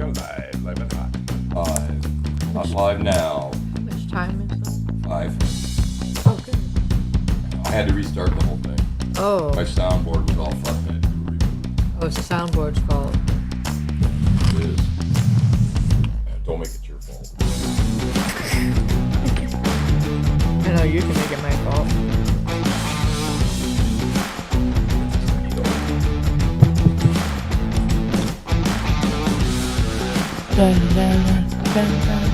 you're live and hot. Not live now. How much time is it? 5. Oh, good. I had to restart the whole thing. Oh, My soundboard was all fucked. I had to do a reboot. it's the soundboard's fault. It is. Don't make it your fault. I know you can make it my fault. Dun, dun, dun, dun, dun.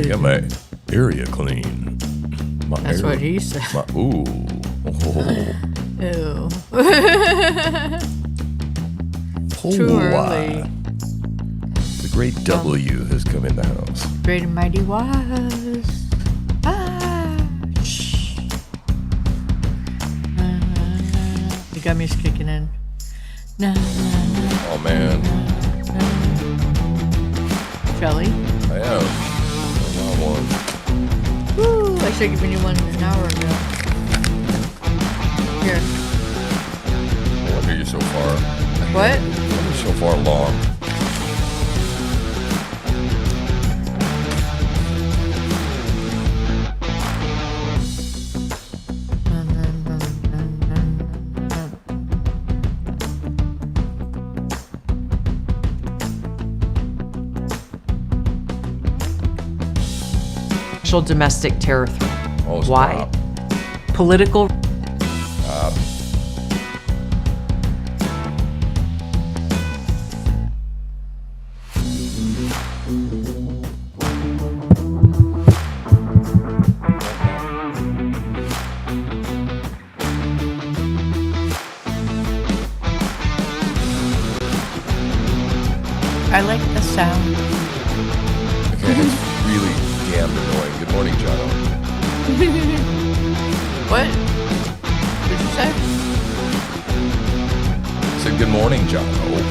Got my area clean. That's what he said. Ooh. Ew. Oh, Too early. The great W has come in the house. Great and mighty was. Shh. The gummy's kicking in. Oh man, Shelly? I am. I want one. Woo! I should have given you one an hour ago. Here. No wonder you're so far. What? You're so far along. Domestic terror threat. Oh, Why? stop. Political. I like the sound. Okay, it's really damn annoying. Good morning, Jono. What? Did you say? I said good morning, Jono.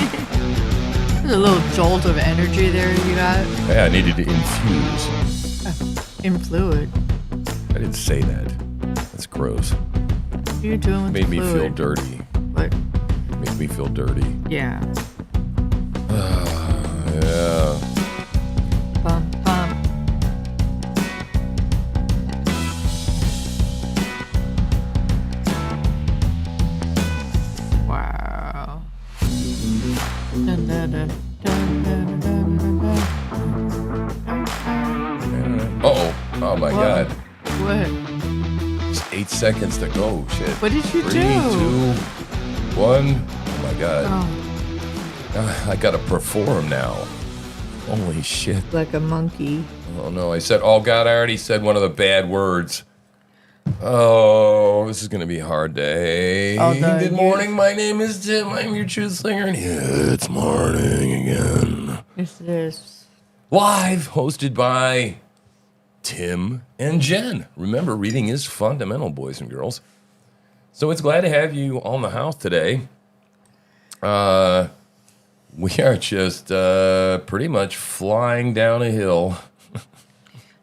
There's a little jolt of energy there you got. Yeah, I needed to infuse. In fluid. I didn't say that. That's gross. What are you doing with Made the me feel fluid? dirty. What? Made me feel dirty. Yeah. Yeah. Bum, bum. Wow. Dun, dun, dun, dun, dun, dun, dun, dun. Uh-oh. Oh my What? god. What? Just 8 seconds to go. Shit. What did you 3, do? 2, 1. Oh my god. Oh. I gotta perform now. Holy shit. Like a monkey. Oh no, oh God, I already said one of the bad words. Oh, this is gonna be a hard day. Good morning, my name is Tim. I'm your truth slinger. And it's morning again. Is this Live, hosted by Tim and Jen. Remember, reading is fundamental, boys and girls. So it's glad to have you on the house today. We are just pretty much flying down a hill.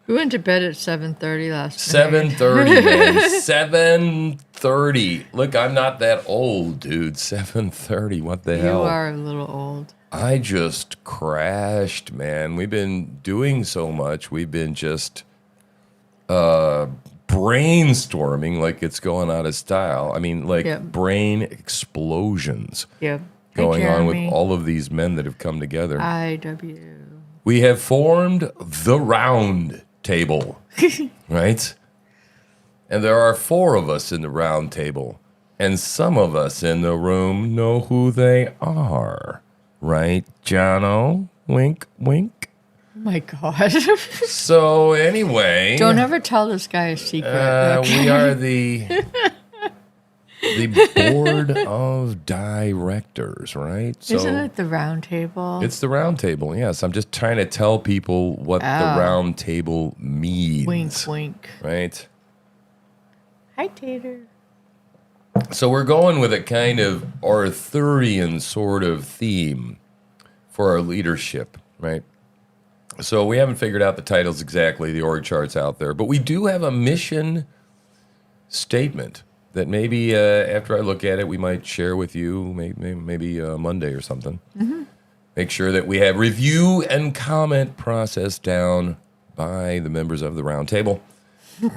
We went to bed at 7:30 last night. 7:30, man. 7:30. Look, I'm not that old, dude. 7:30. What the hell? You are a little old. I just crashed, man. We've been doing so much. We've been just brainstorming like it's going out of style. I mean, like brain explosions Yep. going on with all of these men that have come together. IW. We have formed the round table, right? And there are 4 of us in the round table, and some of us in the room know who they are, right, Jono? Wink, wink. Oh my God. So anyway, Don't ever tell this guy a secret. we are the board of directors, right? So Isn't it the round table? it's the round table, yes. I'm just trying to tell people what the round table means. Wink, wink. Right? Hi, Tater. So we're going with a kind of Arthurian sort of theme for our leadership, right? So we haven't figured out the titles exactly, the org chart's out there, but we do have a mission statement that maybe after I look at it, we might share with you, maybe Monday or something. Mm-hmm. Make sure that we have review and comment process down by the members of the round table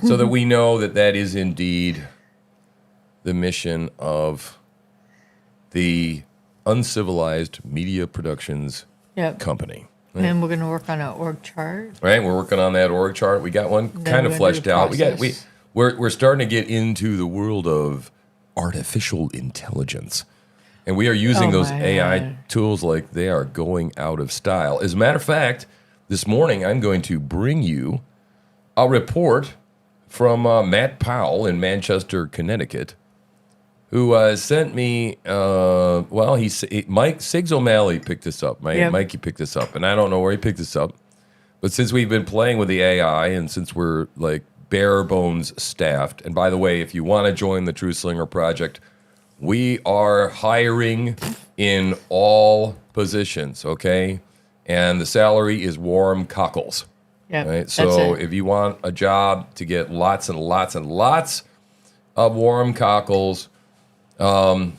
so that we know that that is indeed the mission of the Uncivilized Media Productions company. Right? And we're going to work on an org chart. Right, we're working on that org chart. We got one kind of fleshed out. We're starting to get into the world of artificial intelligence. And we are using those AI tools like they are going out of style. As a matter of fact, this morning I'm going to bring you a report from Matt Powell in Manchester, Connecticut, who sent me, Mike Siggs O'Malley picked this up. Mikey picked this up, and I don't know where he picked this up. But since we've been playing with the AI and since we're like bare bones staffed, and by the way, if you want to join the True Slinger Project, we are hiring in all positions, okay? And the salary is warm cockles. Yep, right? So if you want a job to get lots and lots and lots of warm cockles, and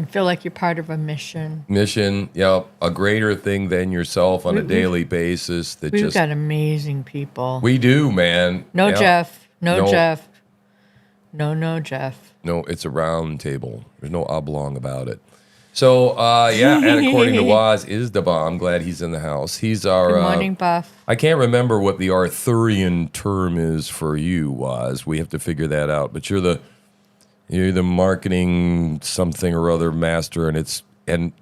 feel like you're part of a mission. A greater thing than yourself on a daily basis. We've got amazing people. We do, man. No Jeff. No Jeff. No Jeff. No, it's a round table. There's no oblong about it. So, and according to Waz is the bomb. Glad he's in the house. He's our... Good morning, Buff. I can't remember what the Arthurian term is for you, Waz. We have to figure that out. But you're the marketing something or other master, and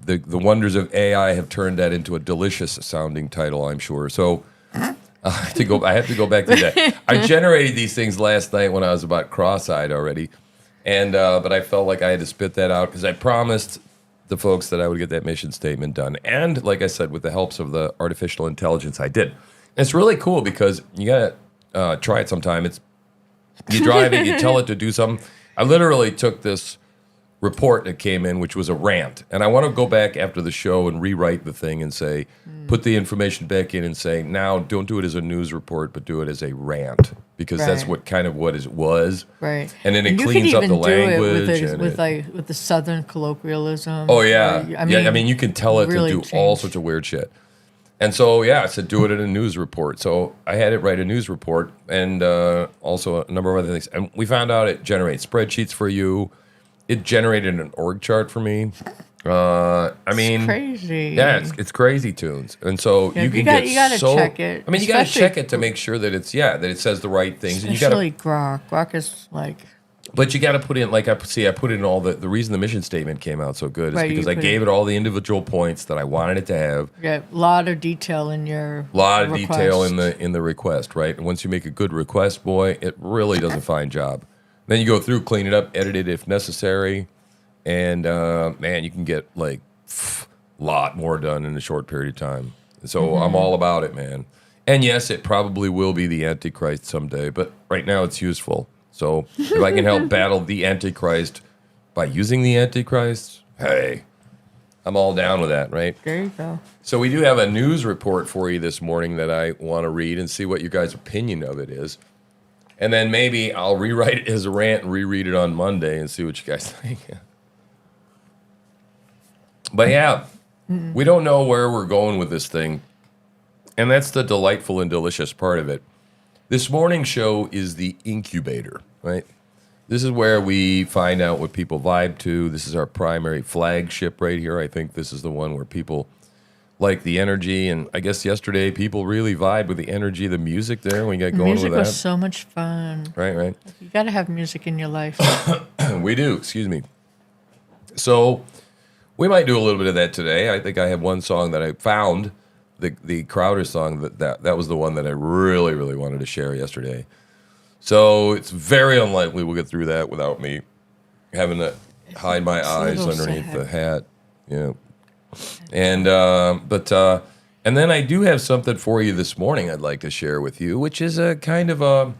the wonders of AI have turned that into a delicious sounding title, I'm sure. So I have to go back to that. I generated these things last night when I was about cross-eyed already, and but I felt like I had to spit that out because I promised the folks that I would get that mission statement done. And like I said, with the helps of the artificial intelligence, I did. And it's really cool because you gotta try it sometime. You drive it, you tell it to do something. I literally took this report that came in, which was a rant. And I want to go back after the show and rewrite the thing and say, put the information back in and say, now don't do it as a news report, but do it as a rant. Because that's what it was. Right. And then it cleans up the language. With the Southern colloquialism. Oh, yeah. I mean, you can tell it really to do all sorts of weird shit. And so, I said, do it in a news report. So I had it write a news report and also a number of other things. And we found out it generates spreadsheets for you. It generated an org chart for me. It's crazy. Yeah, it's crazy tunes. And so you gotta check it. I mean, you got to check it to make sure that that it says the right things. Especially Grok. Grok is like... But you got to put in, like I put in all the reason the mission statement came out so good is Right, because you I put gave it all the individual points that I wanted it to have. Yeah, a lot of detail in your Lot of request. detail in the request, right? And once you make a good request, boy, it really does a fine job. Then you go through, clean it up, edit it if necessary, and man, you can get like a lot more done in a short period of time. So I'm all about it, man. And yes, it probably will be the Antichrist someday, but right now it's useful. So if I can help battle the Antichrist by using the Antichrist, hey, I'm all down with that, right? There you go. So we do have a news report for you this morning that I want to read and see what you guys' opinion of it is. And then maybe I'll rewrite it as a rant and reread it on Monday and see what you guys think. But yeah, we don't know where we're going with this thing. And that's the delightful and delicious part of it. This morning's show is the incubator, right? This is where we find out what people vibe to. This is our primary flagship right here. I think this is the one where people like the energy. And I guess yesterday people really vibed with the energy, the music there. We got going Music with that. was so much fun. Right. You got to have music in your life. We do, excuse me. So we might do a little bit of that today. I think I have one song that I found, the Crowder song, that was the one that I really, really wanted to share yesterday. So it's very unlikely we'll get through that without me having to hide my eyes little underneath sad. the hat. Yeah. And and then I do have something for you this morning I'd like to share with you, which is a kind of a,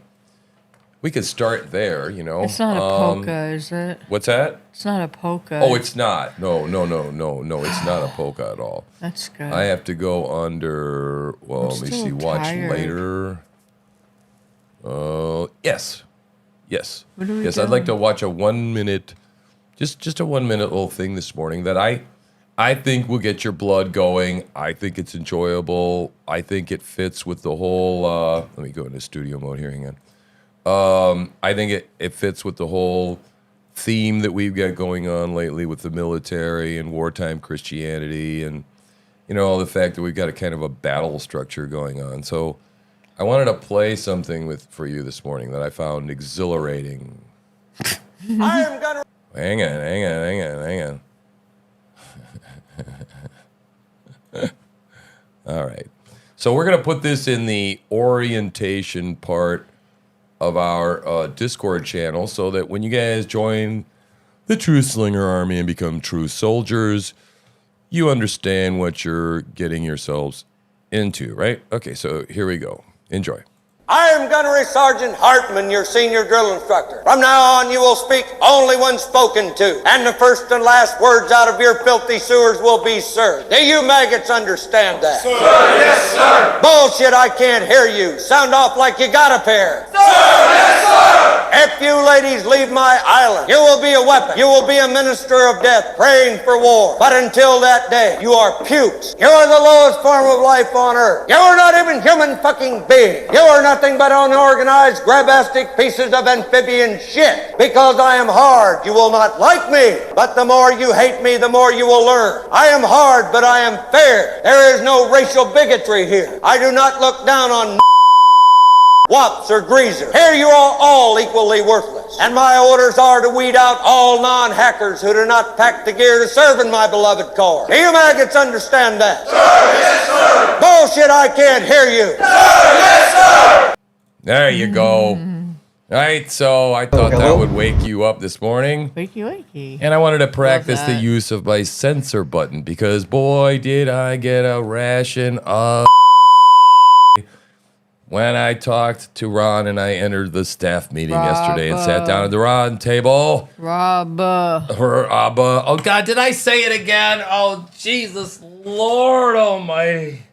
we could start there, you know. It's not a polka, is it? What's that? It's not a polka. Oh, it's not. No, it's not a polka at all. That's good. I have to go under, well, I'm let me still see, watch tired. later. Yes. What are we Yes, I'd like to doing? watch a 1 minute, just a 1 minute little thing this morning that I think will get your blood going. I think it's enjoyable. I think it fits with the whole, let me go into studio mode here, hang on. I think it fits with the whole theme that we've got going on lately with the military and wartime Christianity and, you know, the fact that we've got a kind of a battle structure going on. So I wanted to play something for you this morning that I found exhilarating. I am gonna. Hang on. All right. So we're going to put this in the orientation part of our Discord channel so that when you guys join the Truth Slinger Army and become true soldiers, you understand what you're getting yourselves into, right? Okay, so here we go. Enjoy. I am Gunnery Sergeant Hartman, your senior drill instructor. From now on, you will speak only when spoken to, and the first and last words out of your filthy sewers will be sir. Do you maggots understand that? Sir, yes, sir. Bullshit, I can't hear you. Sound off like you got a pair. Sir, yes, sir. If you ladies leave my island, you will be a weapon. You will be a minister of death, praying for war. But until that day, you are pukes. You are the lowest form of life on earth. You are not even human fucking beings. You are nothing but unorganized, grabastic pieces of amphibian shit. Because I am hard, you will not like me. But the more you hate me, the more you will learn. I am hard, but I am fair. There is no racial bigotry here. I do not look down on wops or greasers. Here you are all equally worthless. And my orders are to weed out all non-hackers who do not pack the gear to serve in my beloved corps. Do you maggots understand that? Sir, yes, sir. Bullshit, I can't hear you. Sir, yes, sir. There you go. All right, so I thought that would wake you up this morning. Wakey. And I wanted to practice the that. use of my censor button because, boy, did I get a ration of when I talked to Ron and I entered the staff meeting yesterday and sat down at the Ron table. Rob, Oh, God, did I say it again? Oh, Jesus, Lord almighty.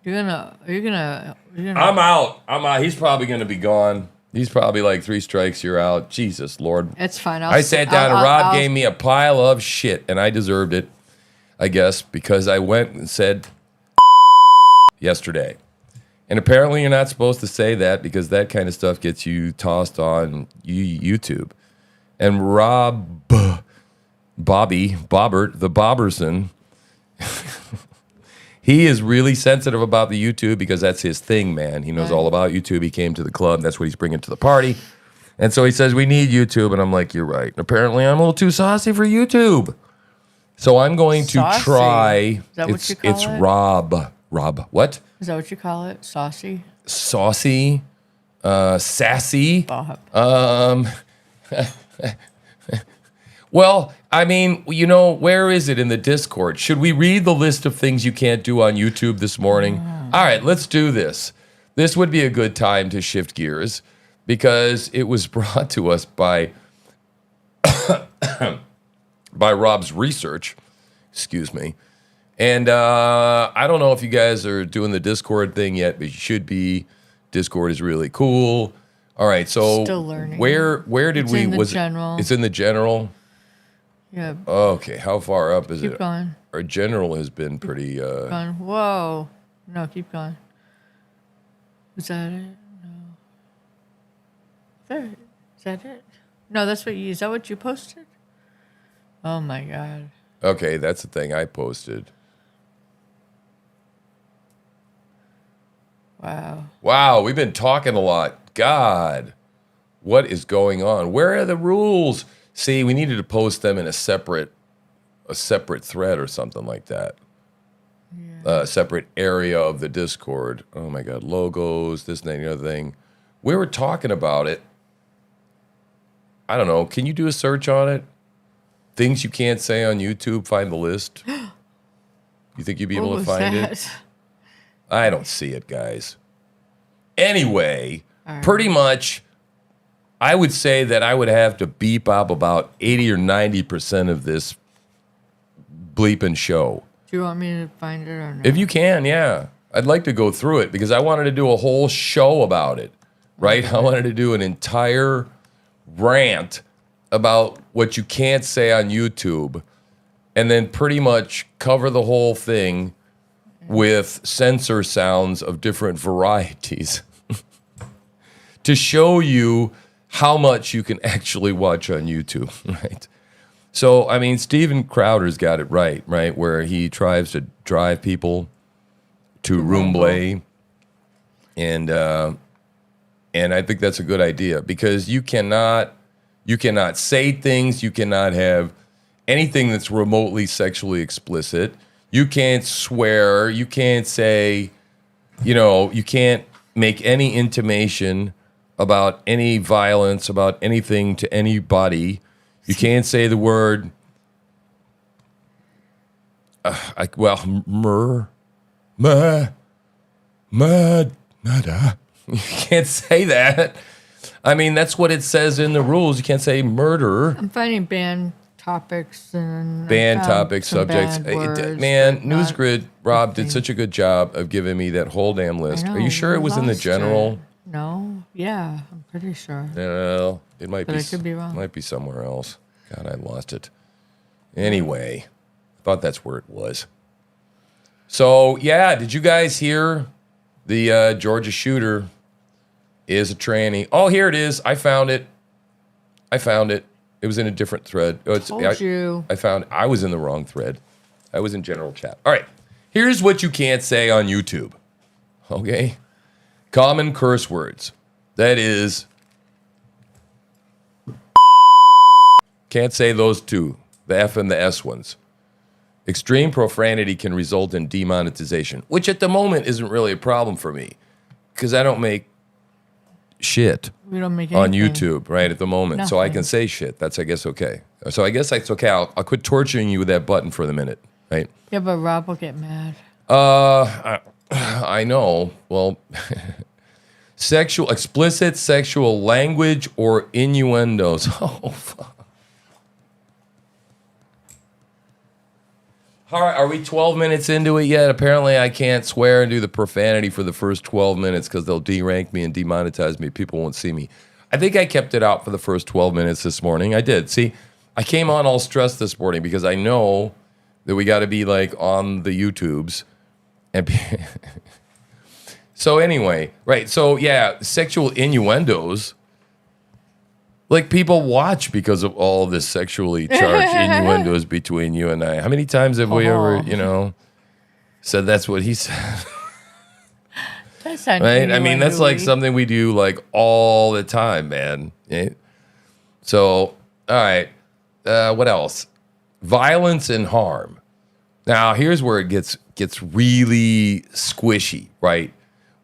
you're gonna. I'm out. He's probably going to be gone. He's probably like 3 strikes, you're out. Jesus, Lord. It's fine. I sat down and Rob gave me a pile of shit, and I deserved it, I guess, because I went and said yesterday. And apparently you're not supposed to say that because that kind of stuff gets you tossed on YouTube. And Bobbert, the Bobberson, he is really sensitive about the YouTube because that's his thing, man. He knows all about YouTube. He came to the club. That's what he's bringing to the party. And so he says, we need YouTube. And I'm like, you're right. Apparently, I'm a little too saucy for YouTube. So I'm going to Saucy? try. Is that what you call it's it? Rob. Rob, what? Is that what you call it? Saucy? Saucy, sassy. Bob. Well, I mean, you know, where is it in the Discord? Should we read the list of things you can't do on YouTube this morning? All right, let's do this. This would be a good time to shift gears because it was brought to us by by Rob's research. Excuse me. And I don't know if you guys are doing the Discord thing yet, but you should be. Discord is really cool. All right, so Still learning. Where did It's we in the was general. It's in the general. Yeah. Okay, how far up is Keep it? going. Our general has been pretty. Going. Whoa. No, keep going. Is that it? No. There. Is that it? No, that's what you. Is that what you posted? Oh my god. Okay, that's the thing I posted. Wow. Wow, we've been talking a lot. God, what is going on? Where are the rules? See, we needed to post them in a separate thread or something like that. A separate area of the Discord. Oh my God, logos, this and that, and the other thing. We were talking about it. I don't know. Can you do a search on it? Things you can't say on YouTube. Find the list. You think you'd be able to find it? I don't see it, guys. Anyway, pretty much, I would say that I would have to beep up about 80 or 90% of this bleeping show. Do you want me to find it or no? If you can, yeah. I'd like to go through it because I wanted to do a whole show about it, right? I wanted to do an entire rant about what you can't say on YouTube and then pretty much cover the whole thing with censor sounds of different varieties to show you how much you can actually watch on YouTube, right? So, I mean, Steven Crowder's got it right, where he tries to drive people to Rumble, and I think that's a good idea because you cannot say things, you cannot have anything that's remotely sexually explicit. You can't swear. You can't say, you can't make any intimation about any violence, about anything to anybody. You can't say the word, nada. You can't say that. I mean, that's what it says in the rules. You can't say murder. I'm finding banned topics and banned topics, some subjects. bad words, Man, but not NewsGrid, Rob did anything. such a good job of giving me that whole damn list. I Are you know, sure it we was in the lost general? it. No. Yeah, I'm pretty sure. No, it might But be. I could be wrong. Might be somewhere else. God, I lost it. Anyway, I thought that's where it was. So yeah, did you guys hear the Georgia shooter is a tranny? Oh, here it is. I found it. It was in a different thread. Oh, Told you. I was in the wrong thread. I was in general chat. All right. Here's what you can't say on YouTube. Okay? Common curse words. That is, can't say those two, the F and the S ones. Extreme profanity can result in demonetization, which at the moment isn't really a problem for me because I don't make shit We don't make on anything. YouTube right at the moment. So I Nothing. can say shit. That's, I guess, okay. So I guess that's okay. I'll quit torturing you with that button for the minute, right? Yeah, but Rob will get mad. I know. Well, explicit sexual language or innuendos. Oh, fuck. All right, are we 12 minutes into it yet? Apparently, I can't swear and do the profanity for the first 12 minutes because they'll derank me and demonetize me. People won't see me. I think I kept it out for the first 12 minutes this morning. I did. See, I came on all stressed this morning because I know that we got to be like on the YouTubes. And so anyway, right. So yeah, sexual innuendos. Like people watch because of all this sexually charged innuendos between you and I. How many times have we ever, said that's what he said? That's not Right? I mean, that's like innuendo-y. something we do like all the time, man. So, all right. What else? Violence and harm. Now, here's where it gets really squishy, right?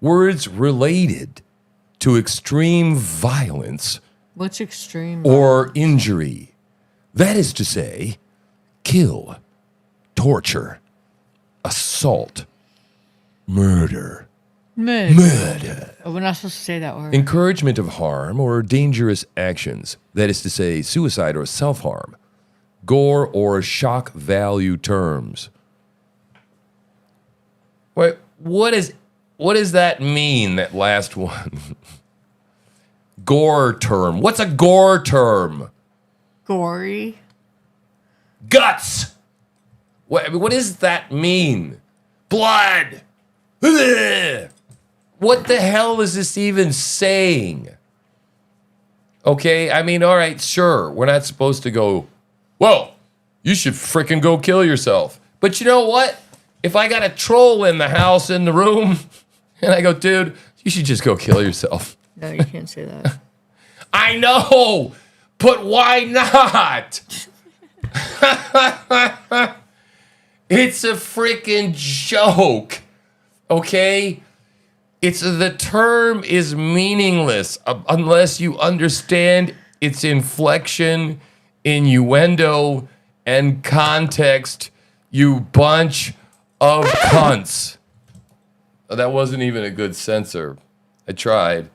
Words related to extreme violence What's extreme? or injury. That is to say, kill, torture, assault, murder. Murder. Oh, we're not supposed to say that word. Encouragement of harm or dangerous actions. That is to say, suicide or self-harm. Gore or shock value terms. Wait, what does that mean, that last one? Gore term. What's a gore term? Gory. Guts. What does that mean? Blood. Ugh. What the hell is this even saying? Okay, I mean, all right, sure. We're not supposed to go, well, you should frickin' go kill yourself. But you know what? If I got a troll in the house, in the room, and I go, dude, you should just go kill yourself. No, you can't say that. I know, but why not? It's a freaking joke, okay? The term is meaningless unless you understand its inflection, innuendo, and context, you bunch of cunts. Oh, that wasn't even a good censor. I tried.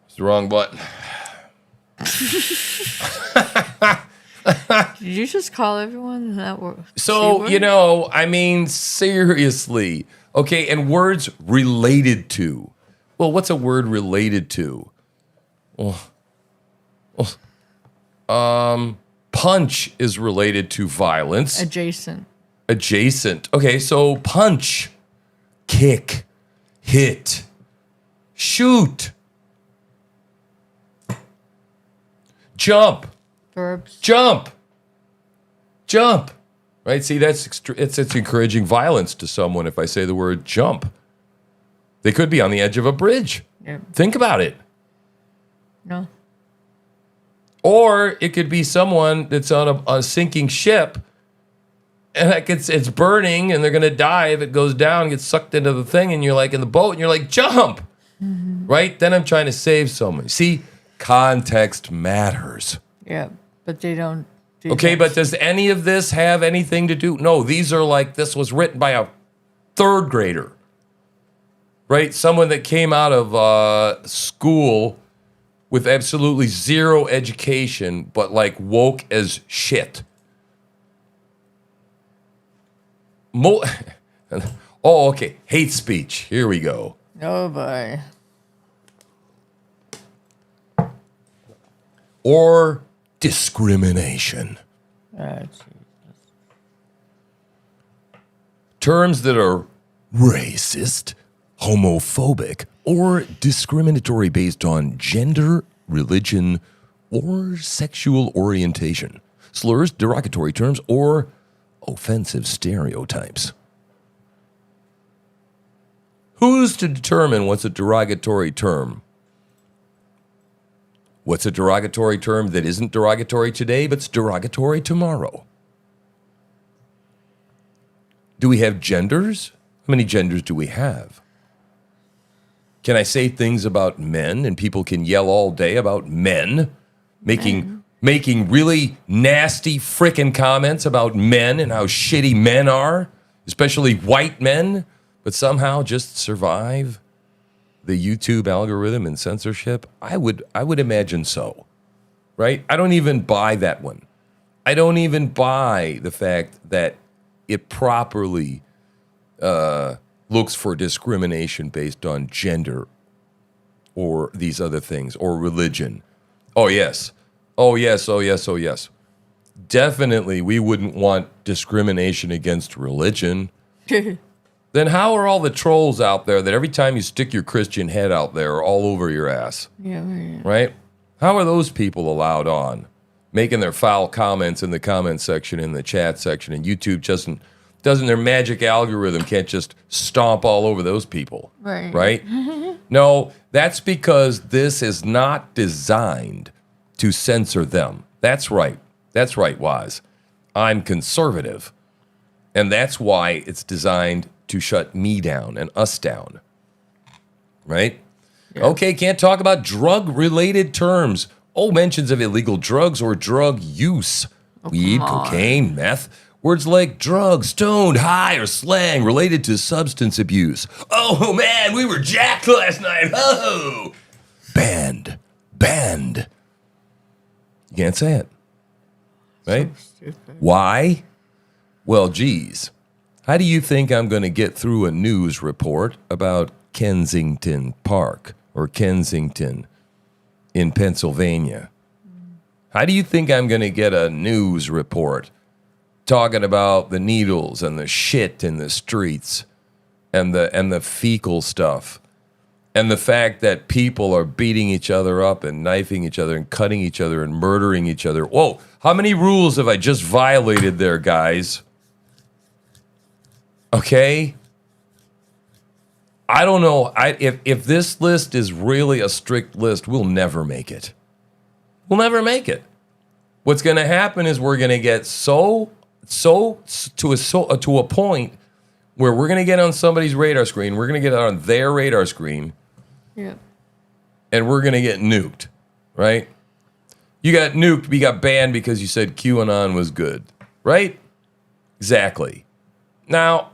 It's the wrong button. Did you just call everyone that word? So, you know, I mean, seriously. Okay, and words related to. Well, what's a word related to? Punch is related to violence. Adjacent. Adjacent. Okay, so punch, kick, hit, shoot, jump. Verbs. Jump. Right? See, it's encouraging violence to someone if I say the word jump. They could be on the edge of a bridge. Yeah. Think about it. No. Or it could be someone that's on a sinking ship and it's burning and they're going to die if it goes down, gets sucked into the thing, and you're like in the boat and you're like, jump. Mm-hmm. Right? Then I'm trying to save someone. See, context matters. Yeah, but they don't do Okay, that. but does any of this have anything to do? No, these are like, this was written by a third grader, right? Someone that came out of school with absolutely zero education, but like woke as shit. Oh, okay. Hate speech. Here we go. Oh, boy. Or discrimination. Terms that are racist, homophobic, or discriminatory based on gender, religion, or sexual orientation. Slurs, derogatory terms, or offensive stereotypes. Who's to determine what's a derogatory term? What's a derogatory term that isn't derogatory today, but's derogatory tomorrow? Do we have genders? How many genders do we have? Can I say things about men and people can yell all day about men? Making really nasty frickin' comments about men and how shitty men are, especially white men, but somehow just survive the YouTube algorithm and censorship? I would imagine so, right? I don't even buy that one. I don't even buy the fact that it properly looks for discrimination based on gender or these other things or religion. Oh, yes. Oh, yes. Oh, yes. Oh, yes. Definitely, we wouldn't want discrimination against religion. Then how are all the trolls out there that every time you stick your Christian head out there are all over your ass? Yeah, right? How are those people allowed on? Making their foul comments in the comment section, in the chat section, and YouTube doesn't their magic algorithm can't just stomp all over those people. Right. Right? No, that's because this is not designed to censor them. That's right. That's right, Waz. I'm conservative. And that's why it's designed to shut me down and us down. Right? Yeah. Okay, can't talk about drug-related terms. Oh, mentions of illegal drugs or drug use. Weed, cocaine, meth. Words like drug, stoned, high, or slang related to substance abuse. Oh, man, we were jacked last night. Oh! Banned. Banned. You can't say it. Right? So why? Well, geez. How do you think I'm going to get through a news report about Kensington Park or Kensington in Pennsylvania? How do you think I'm going to get a news report talking about the needles and the shit in the streets and the fecal stuff and the fact that people are beating each other up and knifing each other and cutting each other and murdering each other? Whoa, how many rules have I just violated there, guys? Okay? I don't know. If this list is really a strict list, we'll never make it. We'll never make it. What's going to happen is we're going to get to a point where we're going to get on somebody's radar screen. We're going to get on their radar screen. Yeah. And we're going to get nuked, right? You got nuked, we got banned because you said QAnon was good, right? Exactly. Now,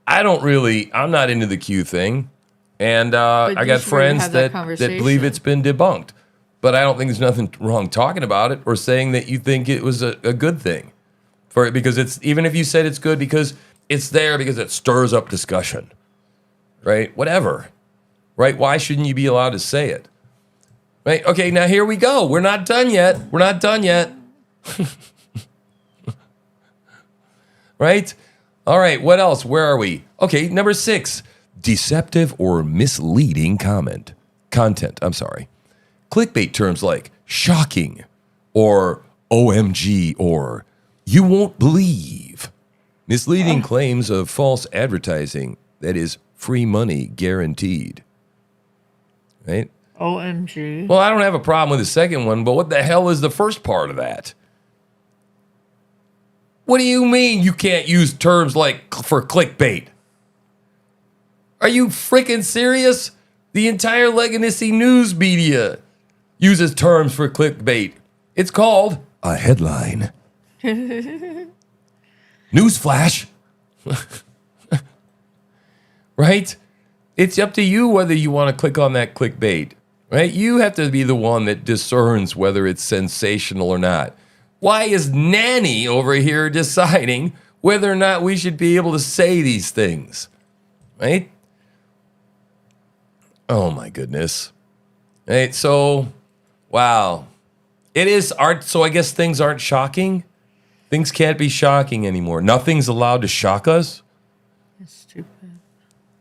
I'm not into the Q thing. And I got friends that believe it's been debunked. But I don't think there's nothing wrong talking about it or saying that you think it was a good thing. Because it's, even if you said it's good because it's there because it stirs up discussion, right? Whatever, right? Why shouldn't you be allowed to say it? Right? Okay, now here we go. We're not done yet. We're not done yet. Right? All right, what else? Where are we? Okay, number 6, deceptive or misleading content. Clickbait terms like shocking or OMG or you won't believe. Misleading claims of false advertising that is free money guaranteed. Right? OMG. Well, I don't have a problem with the second one, but what the hell is the first part of that? What do you mean you can't use terms like for clickbait? Are you freaking serious? The entire Legacy news media uses terms for clickbait. It's called a headline. Newsflash. Right? It's up to you whether you want to click on that clickbait. Right? You have to be the one that discerns whether it's sensational or not. Why is Nanny over here deciding whether or not we should be able to say these things? Right? Oh my goodness. Right? So, wow. It is art, so I guess things aren't shocking. Things can't be shocking anymore. Nothing's allowed to shock us. That's stupid.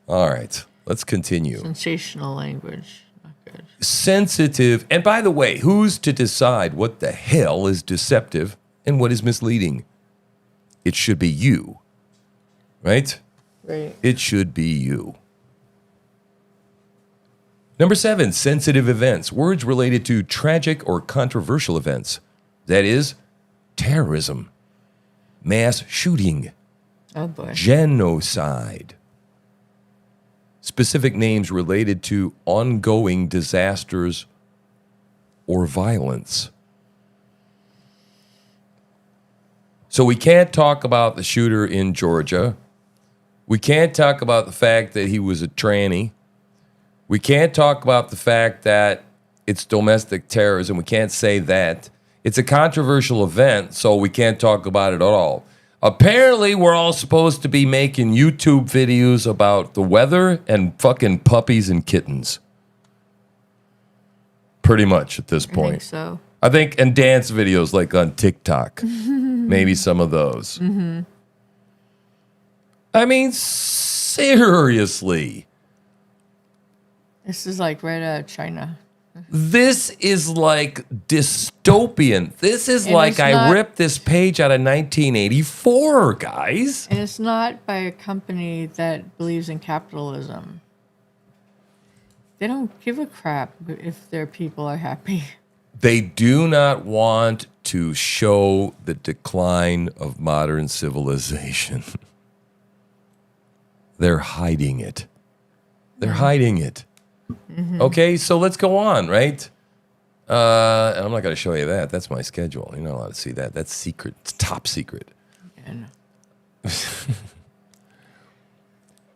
All right, let's continue. Sensational language. Not good. Sensitive. And by the way, who's to decide what the hell is deceptive and what is misleading? It should be you. Right? Right. It should be you. Number 7, sensitive events. Words related to tragic or controversial events. That is, terrorism, mass shooting, Oh boy. genocide. Specific names related to ongoing disasters or violence. So we can't talk about the shooter in Georgia. We can't talk about the fact that he was a tranny. We can't talk about the fact that it's domestic terrorism. We can't say that. It's a controversial event, so we can't talk about it at all. Apparently, we're all supposed to be making YouTube videos about the weather and fucking puppies and kittens. Pretty much at this point. I think so. I think, and dance videos like on TikTok. Maybe some of those. Mm-hmm. I mean, seriously. This is like right out of China. This is like dystopian. This is and like I ripped this page out of 1984, guys. And it's not by a company that believes in capitalism. They don't give a crap if their people are happy. They do not want to show the decline of modern civilization. They're hiding it. They're hiding it. Mm-hmm. Okay, so let's go on, right? And I'm not going to show you that. That's my schedule. You're not allowed to see that. That's secret. It's top secret. Yeah,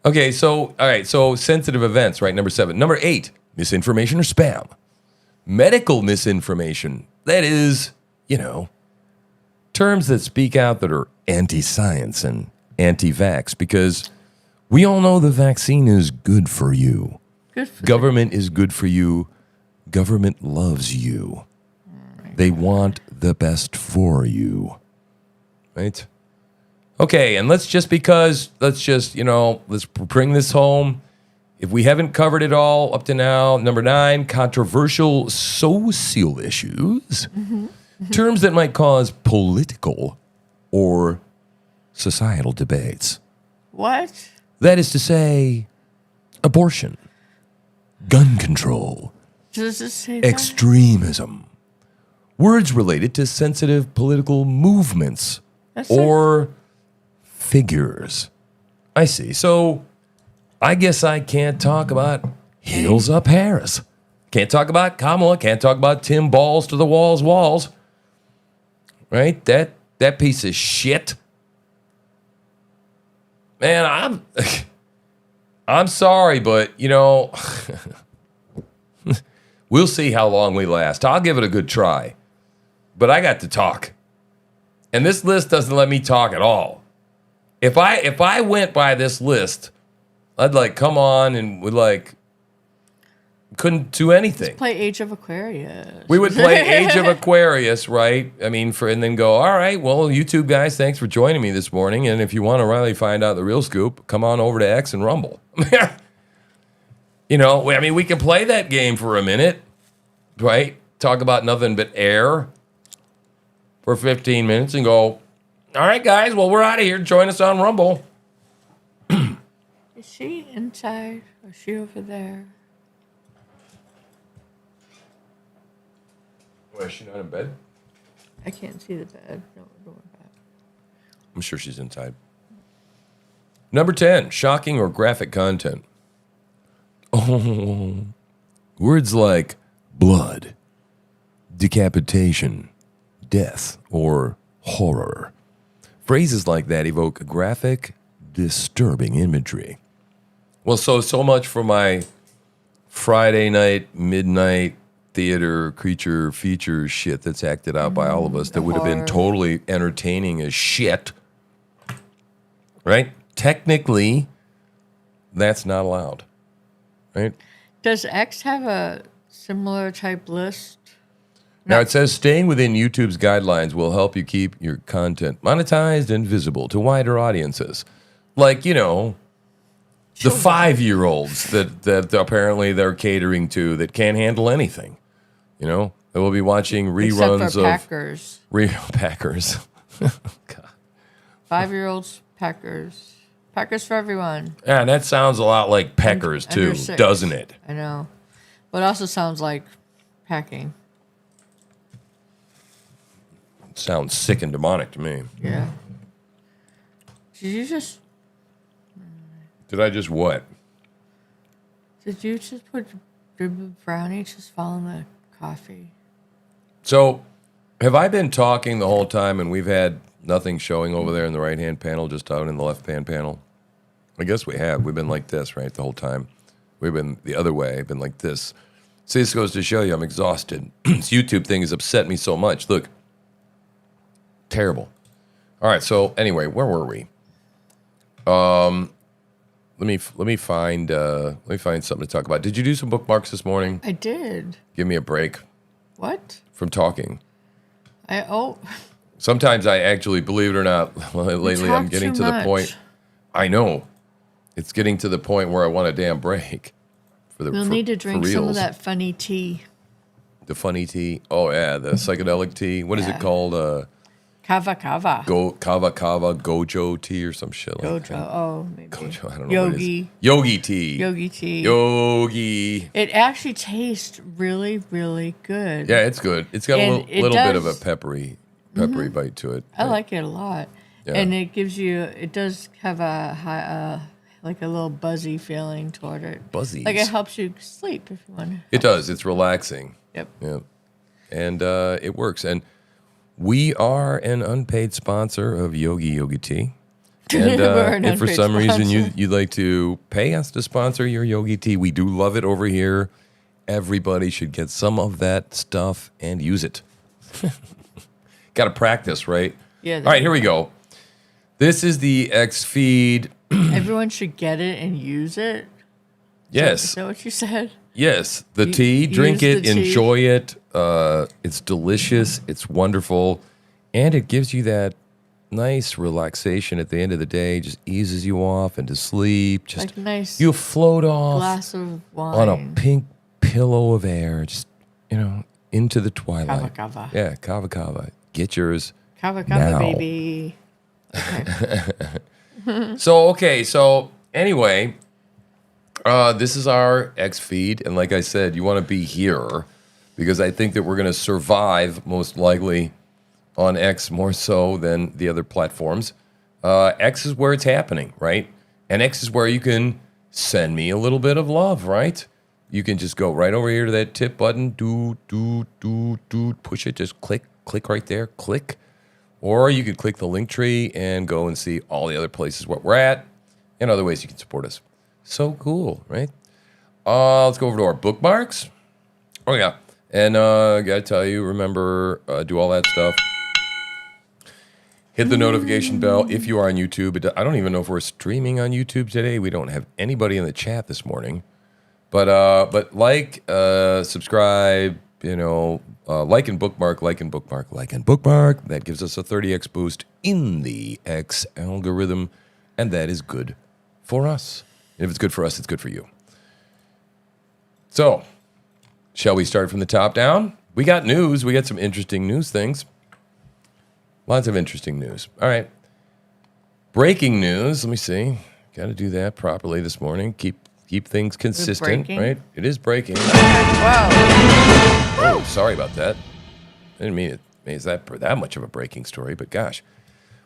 okay, so, all right, so sensitive events, right? Number 7. Number 8, misinformation or spam. Medical misinformation. That is, terms that speak out that are anti-science and anti-vax, because we all know the vaccine is good for you. Government is good for you. Government loves you. They want the best for you. Right? Okay, and let's bring this home. If we haven't covered it all up to now, number 9, controversial social issues. Mm-hmm. Terms that might cause political or societal debates. What? That is to say, abortion, gun control, does it say that? Extremism, words related to sensitive political movements or figures. I see. So I guess I can't talk about Heels Up Harris. Can't talk about Kamala. Can't talk about Tim Balls to the Walls. Right? That piece of shit. Man, I'm sorry, but, we'll see how long we last. I'll give it a good try. But I got to talk. And this list doesn't let me talk at all. If I went by this list, I'd come on and would couldn't do anything. Let's play Age of Aquarius. We would play Age of Aquarius, right? I mean, and then go, all right, well, YouTube guys, thanks for joining me this morning. And if you want to really find out the real scoop, come on over to X and Rumble. We can play that game for a minute, right? Talk about nothing but air for 15 minutes and go, all right, guys, well, we're out of here. Join us on Rumble. Is she inside or is she over there? Why, is she not in bed? I can't see the bed. No, we're going back. I'm sure she's inside. Number 10, shocking or graphic content. Oh, words like blood, decapitation, death, or horror. Phrases like that evoke graphic, disturbing imagery. Well, so much for my Friday night, midnight theater creature feature shit that's acted out by all of us that would have been totally entertaining as shit. Right? Technically, that's not allowed. Right? Does X have a similar type list? Now it says staying within YouTube's guidelines will help you keep your content monetized and visible to wider audiences. The 5-year-olds that apparently they're catering to that can't handle anything. That will be watching reruns Except for Packers. Packers. God. 5-year-olds, Packers. Packers for everyone. Yeah, and that sounds a lot like Peckers too, doesn't it? I know. But it also sounds like packing. It sounds sick and demonic to me. Yeah. Did I just what? Did you just put the brownie just fall in the coffee? So, have I been talking the whole time and we've had nothing showing over there in the right-hand panel, just out in the left-hand panel? I guess we have. We've been like this, right, the whole time. We've been the other way, been like this. See, this goes to show you I'm exhausted. This YouTube thing has upset me so much. Look. Terrible. All right, so anyway, where were we? Let me find something to talk about. Did you do some bookmarks this morning? I did. Give me a break. What? From talking. Oh. Sometimes I actually, believe it or not, lately I'm getting to the point. I know. It's getting to the point where I want a damn break. We'll need to drink some of that funny tea. The funny tea? Oh, yeah, the psychedelic tea. What is it called? Kava kava. Kava Gojo tea or some shit like Gojo. that. Oh, maybe. Gojo, I don't know what it is. Yogi. Yogi tea. Yogi tea. Yogi. It actually tastes really, really good. Yeah, it's good. It's got And a little bit of a does- peppery bite to it. I like it a lot. Yeah. And it does have a high, like a little buzzy feeling toward it. Buzzies. Like it helps you sleep if you want to. It does. It's relaxing. Yep. Yeah. And it works. And we are an unpaid sponsor of Yogi Tea. And We're an if for unpaid some reason sponsor. you'd like to pay us to sponsor your Yogi Tea, we do love it over here. Everybody should get some of that stuff and use it. Got to practice, right? Yeah. All right, here we go. This is the X feed. Everyone should get it and use it. Is Yes. that what you said? Yes, the tea, drink use it, the tea. enjoy it. It's delicious, it's wonderful, and it gives you that nice relaxation at the end of the day. Just eases you off into sleep. Just Like nice you float off glass of wine. on a pink pillow of air. Just into the twilight. Kava kava. Yeah, kava kava. Get yours. Kava kava, Now. baby. So anyway, this is our X feed, and like I said, you want to be here because I think that we're going to survive most likely on X more so than the other platforms. X is where it's happening, right? And X is where you can send me a little bit of love, right? You can just go right over here to that tip button, push it, just click right there, click. Or you could click the link tree and go and see all the other places where we're at and other ways you can support us. So cool, right? Let's go over to our bookmarks. Oh, yeah. And I got to tell you, remember, do all that stuff. Hit the notification bell if you are on YouTube. I don't even know if we're streaming on YouTube today. We don't have anybody in the chat this morning. But like, subscribe, like and bookmark. That gives us a 30x boost in the X algorithm, and that is good for us. And if it's good for us, it's good for you. So, shall we start from the top down? We got news. We got some interesting news things. Lots of interesting news. All right. Breaking news. Let me see. Got to do that properly this morning. Keep things consistent, breaking? right? It is breaking. Wow. Oh, sorry about that. I didn't mean it. Is that much of a breaking story? But gosh,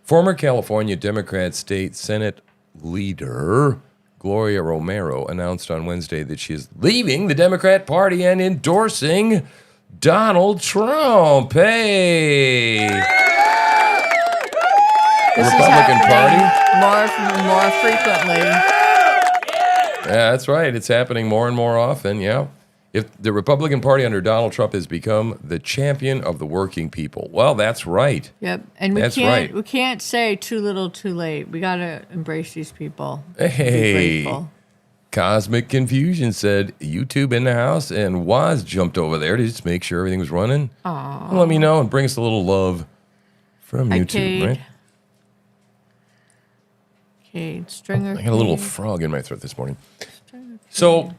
former California Democrat State Senate leader Gloria Romero announced on Wednesday that she is leaving the Democrat Party and endorsing Donald Trump. Hey, This Republican is Party. more frequently. Yeah, that's right. It's happening more and more often. Yeah. If the Republican Party under Donald Trump has become the champion of the working people. Well, that's right. Yep. And we That's can't right. we can't say too little too late. We gotta embrace these people. Be Hey, grateful. Cosmic Confusion said YouTube in the house, and Waz jumped over there to just make sure everything was running. Aww. And let me know and bring us a little love from Hi, YouTube, Cade. right? Cade Stringer. I got a little Cade. frog in my throat this morning. So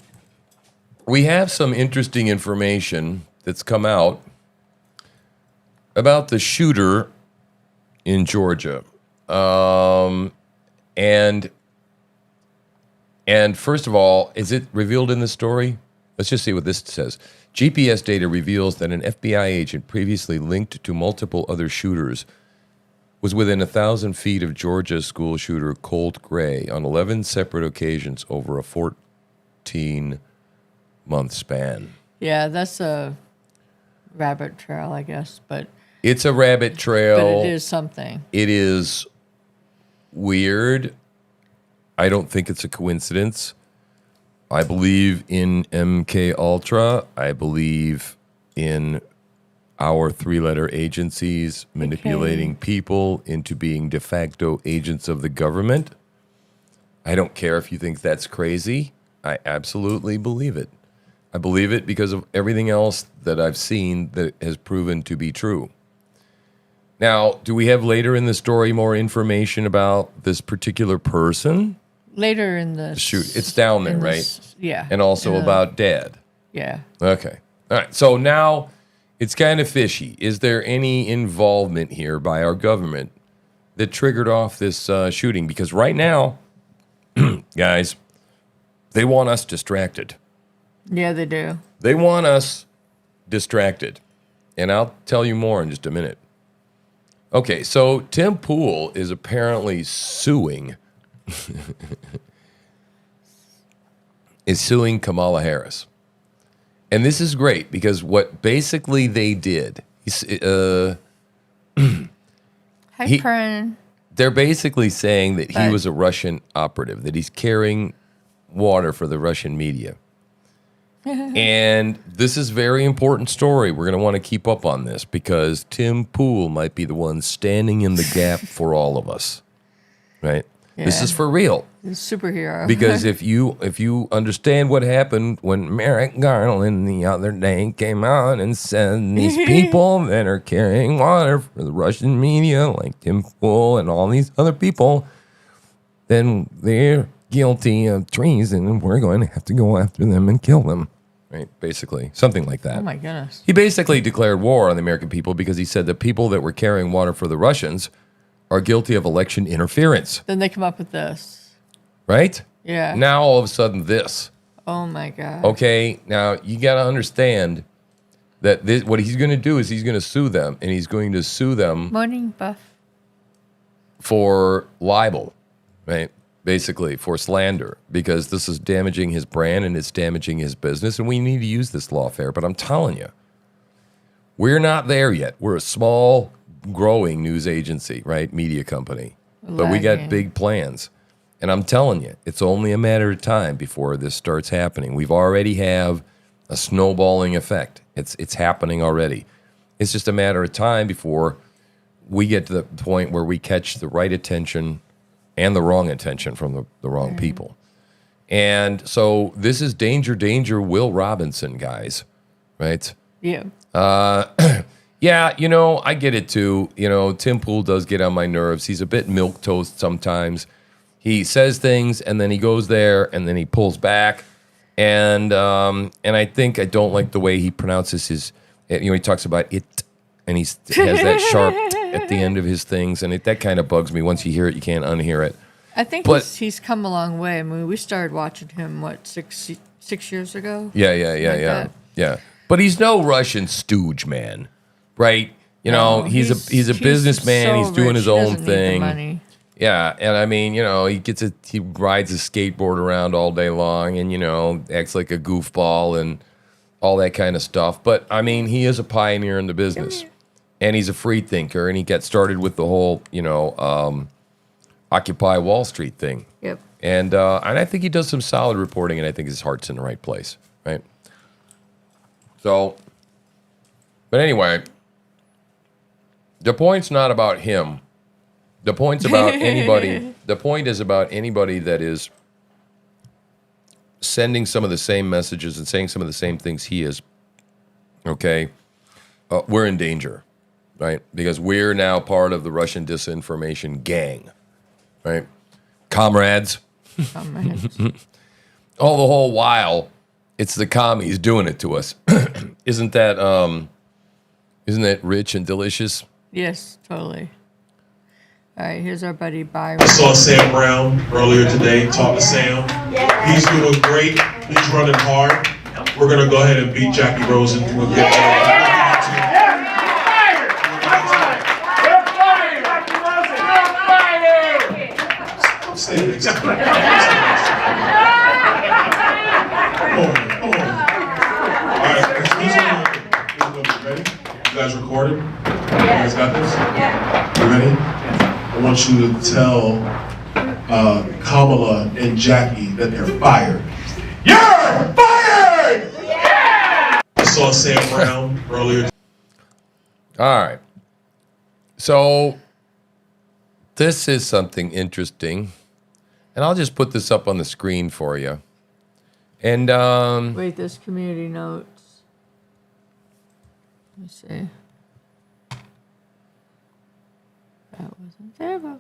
we have some interesting information that's come out about the shooter in Georgia. And first of all, is it revealed in the story? Let's just see what this says. GPS data reveals that an FBI agent previously linked to multiple other shooters was within 1,000 feet of Georgia school shooter Colt Gray on 11 separate occasions over a 14-month span. Yeah, that's a rabbit trail, I guess, but It's a rabbit trail. it is something. It is weird. I don't think it's a coincidence. I believe in MK Ultra. I believe in our three-letter agencies manipulating people into being de facto agents of the government. I don't care if you think that's crazy. I absolutely believe it. I believe it because of everything else that I've seen that has proven to be true. Now, do we have later in the story more information about this particular person? Later in the Shoot, it's down there, in right? this- yeah. And also in the- about Dad. Yeah. Okay. All right. So now It's kind of fishy. Is there any involvement here by our government that triggered off this shooting? Because right now, guys, they want us distracted. Yeah, they do. They want us distracted. And I'll tell you more in just a minute. Okay, so Tim Pool is apparently suing Kamala Harris. And this is great because what basically they did, Hi, Pern. they're basically saying that he But- was a Russian operative, that he's carrying water for the Russian media. And this is a very important story. We're going to want to keep up on this because Tim Pool might be the one standing in the gap for all of us. Right? This Yeah. is for real. He's a superhero. Because if you understand what happened when Merrick Garland the other day came out and said these people that are carrying water for the Russian media, like Tim Pool and all these other people, then they're guilty of treason and we're going to have to go after them and kill them. Right? Basically, something like that. Oh my goodness. He basically declared war on the American people because he said the people that were carrying water for the Russians are guilty of election interference. Then they come up with this. Right? Yeah. Now all of a sudden this. Oh my God. Okay, now you got to understand that this, what he's going to do is he's going to sue them, and he's going to sue them Morning, Buff. for libel, right? Basically for slander, because this is damaging his brand and it's damaging his business, and we need to use this lawfare. But I'm telling you, we're not there yet. We're a small, growing news agency, right? Media company. But we got Lagging. big plans. And I'm telling you, it's only a matter of time before this starts happening. We've already have a snowballing effect. It's happening already. It's just a matter of time before we get to the point where we catch the right attention and the wrong attention from the wrong people. And so this is Danger, Danger, Will Robinson, guys, right? Yeah. Yeah, you know, I get it too. You know, Tim Pool does get on my nerves. He's a bit milquetoast sometimes. He says things and then he goes there and then he pulls back. And I think I don't like the way he pronounces his, you know, he talks about it and he has that sharp at the end of his things. And that kind of bugs me. Once you hear it, you can't unhear it. I think But- he's come a long way. I mean, we started watching him, what, six years ago? Yeah. that. But he's no Russian stooge, man, right? You know, No, he's a businessman. so he's doing rich, his he own doesn't need the thing. money. Yeah, and I mean, you know, he rides a skateboard around all day long, and you know, acts like a goofball and all that kind of stuff. But I mean, he is a pioneer in the business, and he's a free thinker, and he got started with the whole, you know, Occupy Wall Street thing. Yep. And I think he does some solid reporting, and I think his heart's in the right place, right? So, but anyway, the point's not about him. The point's about anybody. The point is about anybody that is sending some of the same messages and saying some of the same things he is. Okay, we're in danger, right? Because we're now part of the Russian disinformation gang, right? Comrades. All the whole while, it's the commies doing it to us. Isn't that rich and delicious? Yes, totally. All right, here's our buddy Byron. I saw Sam Brown earlier today. Talk to Sam. He's doing great. He's running hard. We're gonna go ahead and beat Jackie Rosen. We'll get Come on. All right, here's what we're gonna do. Ready? You guys recording? You guys got this? You ready? I want you to tell Kamala and Jackie that they're fired. You're fired! Yeah! I saw Sam Brown earlier. All right. So this is something interesting. And I'll just put this up on the screen for you. And Wait, there's community notes. Let me see. That wasn't there before.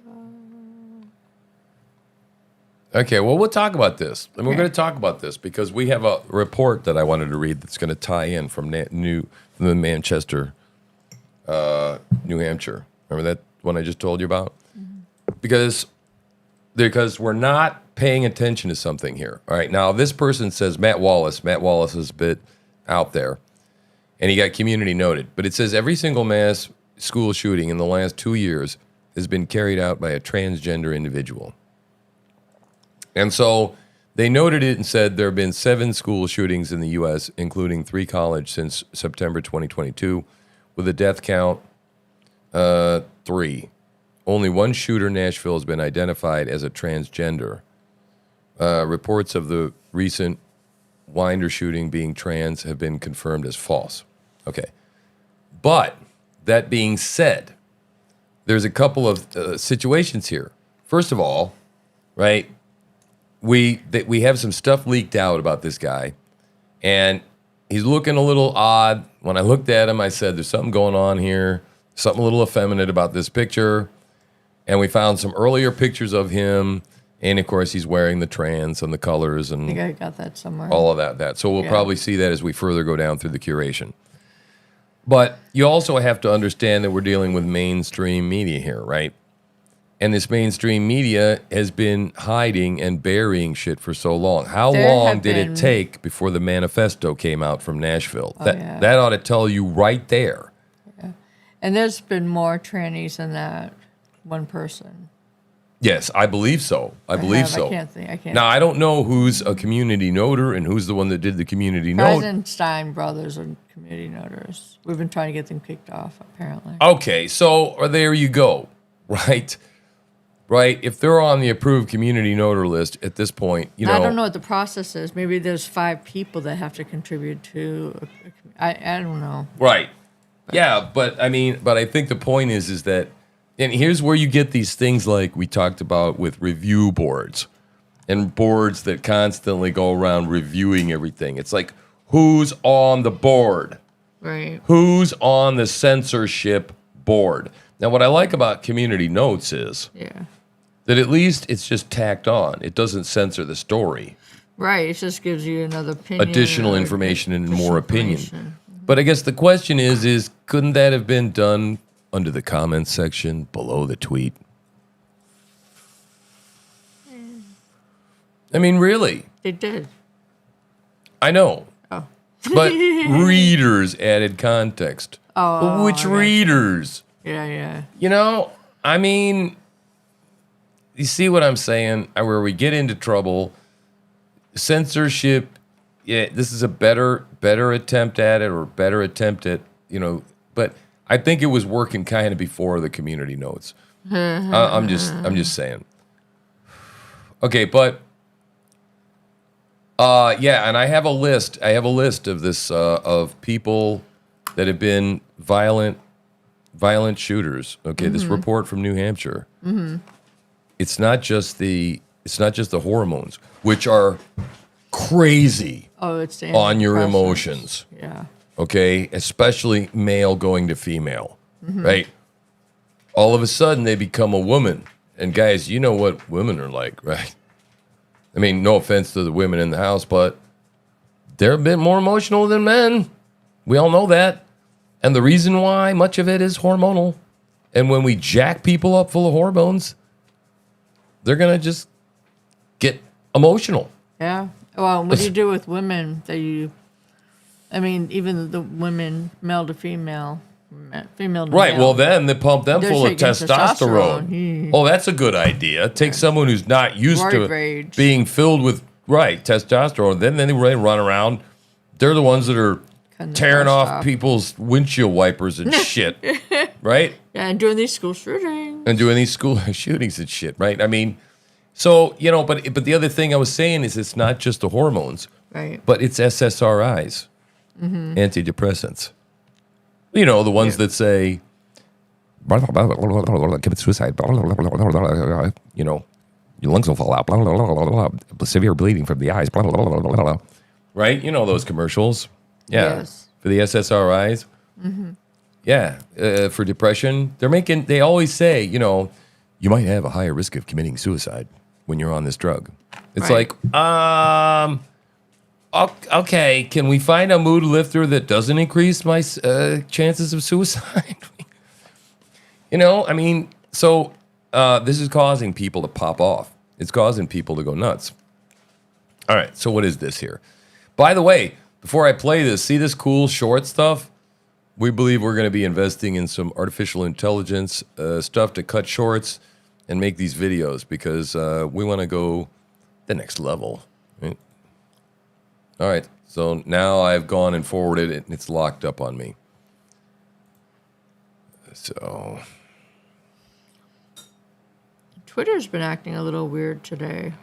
Okay, well, we'll talk about this. And we're going to talk about this because we have a report that I wanted to read that's going to tie in from the Manchester, New Hampshire. Remember that one I just told you about? Mm-hmm. Because we're not paying attention to something here. All right, now this person says Matt Wallace. Matt Wallace is a bit out there, and he got community noted. But it says every single mass school shooting in the last 2 years has been carried out by a transgender individual. And so they noted it and said there have been 7 school shootings in the U.S., including 3 college since September 2022, with a death count 3. Only 1 shooter in Nashville has been identified as a transgender. Reports of the recent Winder shooting being trans have been confirmed as false. Okay. But that being said, there's a couple of situations here. First of all, right, we have some stuff leaked out about this guy, and he's looking a little odd. When I looked at him, I said, there's something going on here, something a little effeminate about this picture. And we found some earlier pictures of him, and of course, he's wearing the trans and the colors and I think I got that somewhere. all of that. So we'll probably see that as we further go down through the curation. But you also have to understand that we're dealing with mainstream media here, right? And this mainstream media has been hiding and burying shit for so long. How long did it take before the manifesto came out from Nashville? That ought to tell you right there. Yeah. And there's been more trannies than that one person. Yes, I believe so. I can't. Now, I don't know who's a community noter and who's the one that did the community note. Eisenstein brothers are community noters. We've been trying to get them kicked off, apparently. Okay, so there you go, right? Right? If they're on the approved community noter list at this point, you know. I don't know what the process is. Maybe there's 5 people that have to contribute to. I don't know. Right. Yeah, but I think the point is that. And here's where you get these things like we talked about with review boards and boards that constantly go around reviewing everything. It's like, who's on the board? Right. Who's on the censorship board? Now, what I like about community notes is that at least it's just tacked on. It doesn't censor the story. Right. It just gives you another opinion. Additional information and more opinion. Mm-hmm. But I guess the question is couldn't that have been done under the comments section below the tweet? I mean, really. They did. I know. Oh. But readers added context. Oh. Which readers? Yeah. You know, I mean, you see what I'm saying? Where we get into trouble, censorship, this is a better attempt at it, or better attempt at, but I think it was working kind of before the community notes. I'm just saying. Okay, but and I have a list. Of this of people that have been violent shooters. Okay, this report from New Hampshire. Mm-hmm. It's not just the hormones, which are crazy. Oh, it's on your emotions. Yeah. Okay, especially male going to female, right? All of a sudden, they become a woman. And guys, you know what women are like, right? I mean, no offense to the women in the house, but they're a bit more emotional than men. We all know that. And the reason why, much of it is hormonal. And when we jack people up full of hormones, they're going to just get emotional. Yeah. Well, what do you do with women even the women, male to female, female to right, male. Well, then they pump them full of testosterone. Oh, that's a good idea. Take someone who's not used to being filled with, testosterone. Then they run around. They're the ones that are tearing off people's windshield wipers and shit, right? Yeah, and doing these school shootings. And shit, right? I mean, so, but the other thing I was saying is it's not just the hormones, right? But it's SSRIs. Antidepressants. The ones that say, commit suicide, your lungs will fall out, severe bleeding from the eyes, right? Those commercials. Yeah. Yes. For the SSRIs. Mm-hmm. Yeah. For depression, they always say, you might have a higher risk of committing suicide when you're on this drug. It's Right. like, okay, can we find a mood lifter that doesn't increase my chances of suicide? I mean, so this is causing people to pop off. It's causing people to go nuts. All right, so what is this here? By the way, before I play this, see this cool short stuff? We believe we're going to be investing in some artificial intelligence stuff to cut shorts and make these videos because we want to go the next level. Right? All right, so now I've gone and forwarded it, and it's locked up on me. So Twitter's been acting a little weird today.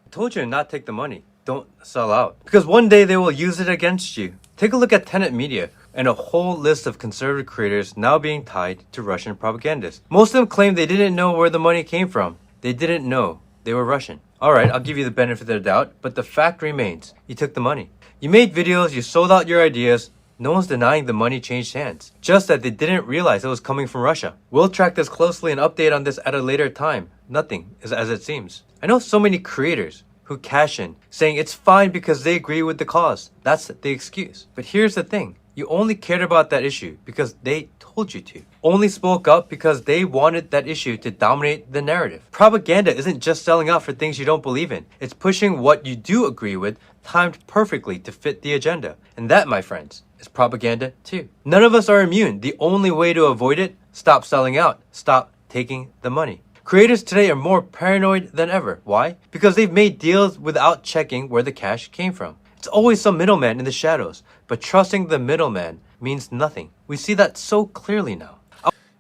I told you to not take the money. Don't sell out. Because one day they will use it against you. Take a look at Tenet Media and a whole list of conservative creators now being tied to Russian propagandists. Most of them claim they didn't know where the money came from. They didn't know they were Russian. Alright, I'll give you the benefit of the doubt, but the fact remains, you took the money. You made videos, you sold out your ideas. No one's denying the money changed hands. Just that they didn't realize it was coming from Russia. We'll track this closely and update on this at a later time. Nothing is as it seems. I know so many creators who cash in, saying it's fine because they agree with the cause. That's the excuse. But here's the thing. You only cared about that issue because they told you to. Only spoke up because they wanted that issue to dominate the narrative. Propaganda isn't just selling out for things you don't believe in. It's pushing what you do agree with, timed perfectly to fit the agenda. And that, my friends, is propaganda too. None of us are immune. The only way to avoid it, stop selling out. Stop taking the money. Creators today are more paranoid than ever. Why? Because they've made deals without checking where the cash came from. It's always some middleman in the shadows, but trusting the middleman means nothing. We see that so clearly now.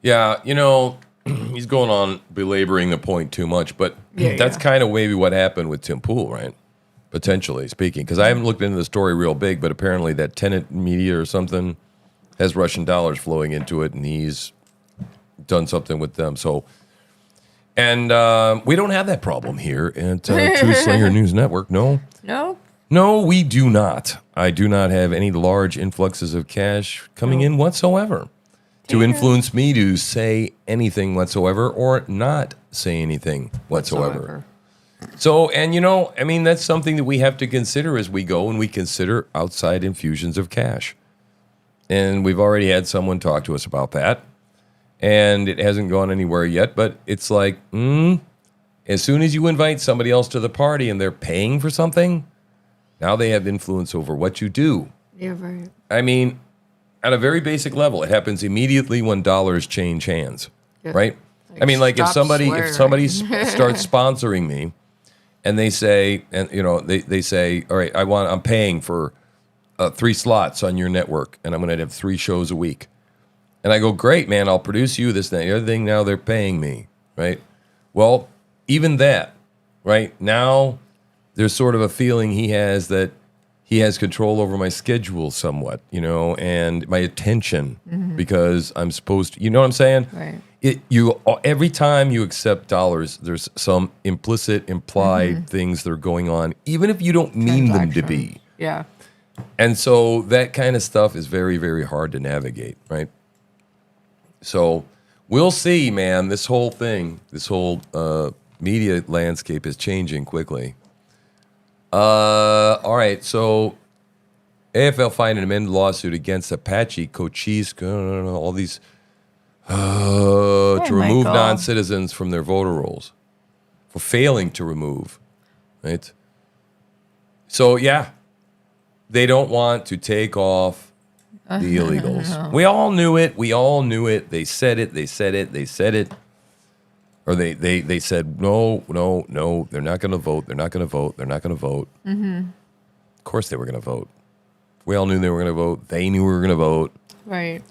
yeah, he's going on belaboring the point too much, but that's kind of maybe what happened with Tim Pool, right? Potentially speaking, because I haven't looked into the story real big, but apparently that Tenet Media or something has Russian dollars flowing into it, and he's done something with them. So, and we don't have that problem here at Truth Slinger News Network. No, we do not. I do not have any large influxes of cash coming in whatsoever to influence me to say anything whatsoever or not say anything whatsoever. So, and that's something that we have to consider as we go and we consider outside infusions of cash. And we've already had someone talk to us about that. And it hasn't gone anywhere yet, but it's like, as soon as you invite somebody else to the party and they're paying for something, now they have influence over what you do. Yeah, right. I mean, at a very basic level, it happens immediately when dollars change hands, right? Like if somebody starts sponsoring me, and they say, they say, all right, I'm paying for 3 slots on your network, and I'm going to have 3 shows a week, and I go, great, man, I'll produce you this, that, the other thing. Now they're paying me, right? Well, even that, right now, there's sort of a feeling he has that he has control over my schedule somewhat, and my attention because I'm supposed to, you know what I'm saying? Right. Every time you accept dollars, there's some implicit, implied things that are going on, even if you don't mean them to be. Yeah. And so that kind of stuff is very, very hard to navigate, right? So we'll see, man. This whole thing, this whole media landscape is changing quickly. All right, so AFL filed an amended lawsuit against Apache, Cochise, all these to remove non-citizens from their voter rolls for failing to remove, right? So yeah, they don't want to take off the illegals. We all knew it. They said it. Or they said, no, they're not going to vote. Mm-hmm. Of course they were going to vote. We all knew they were going to vote. They knew we were going to vote. Right.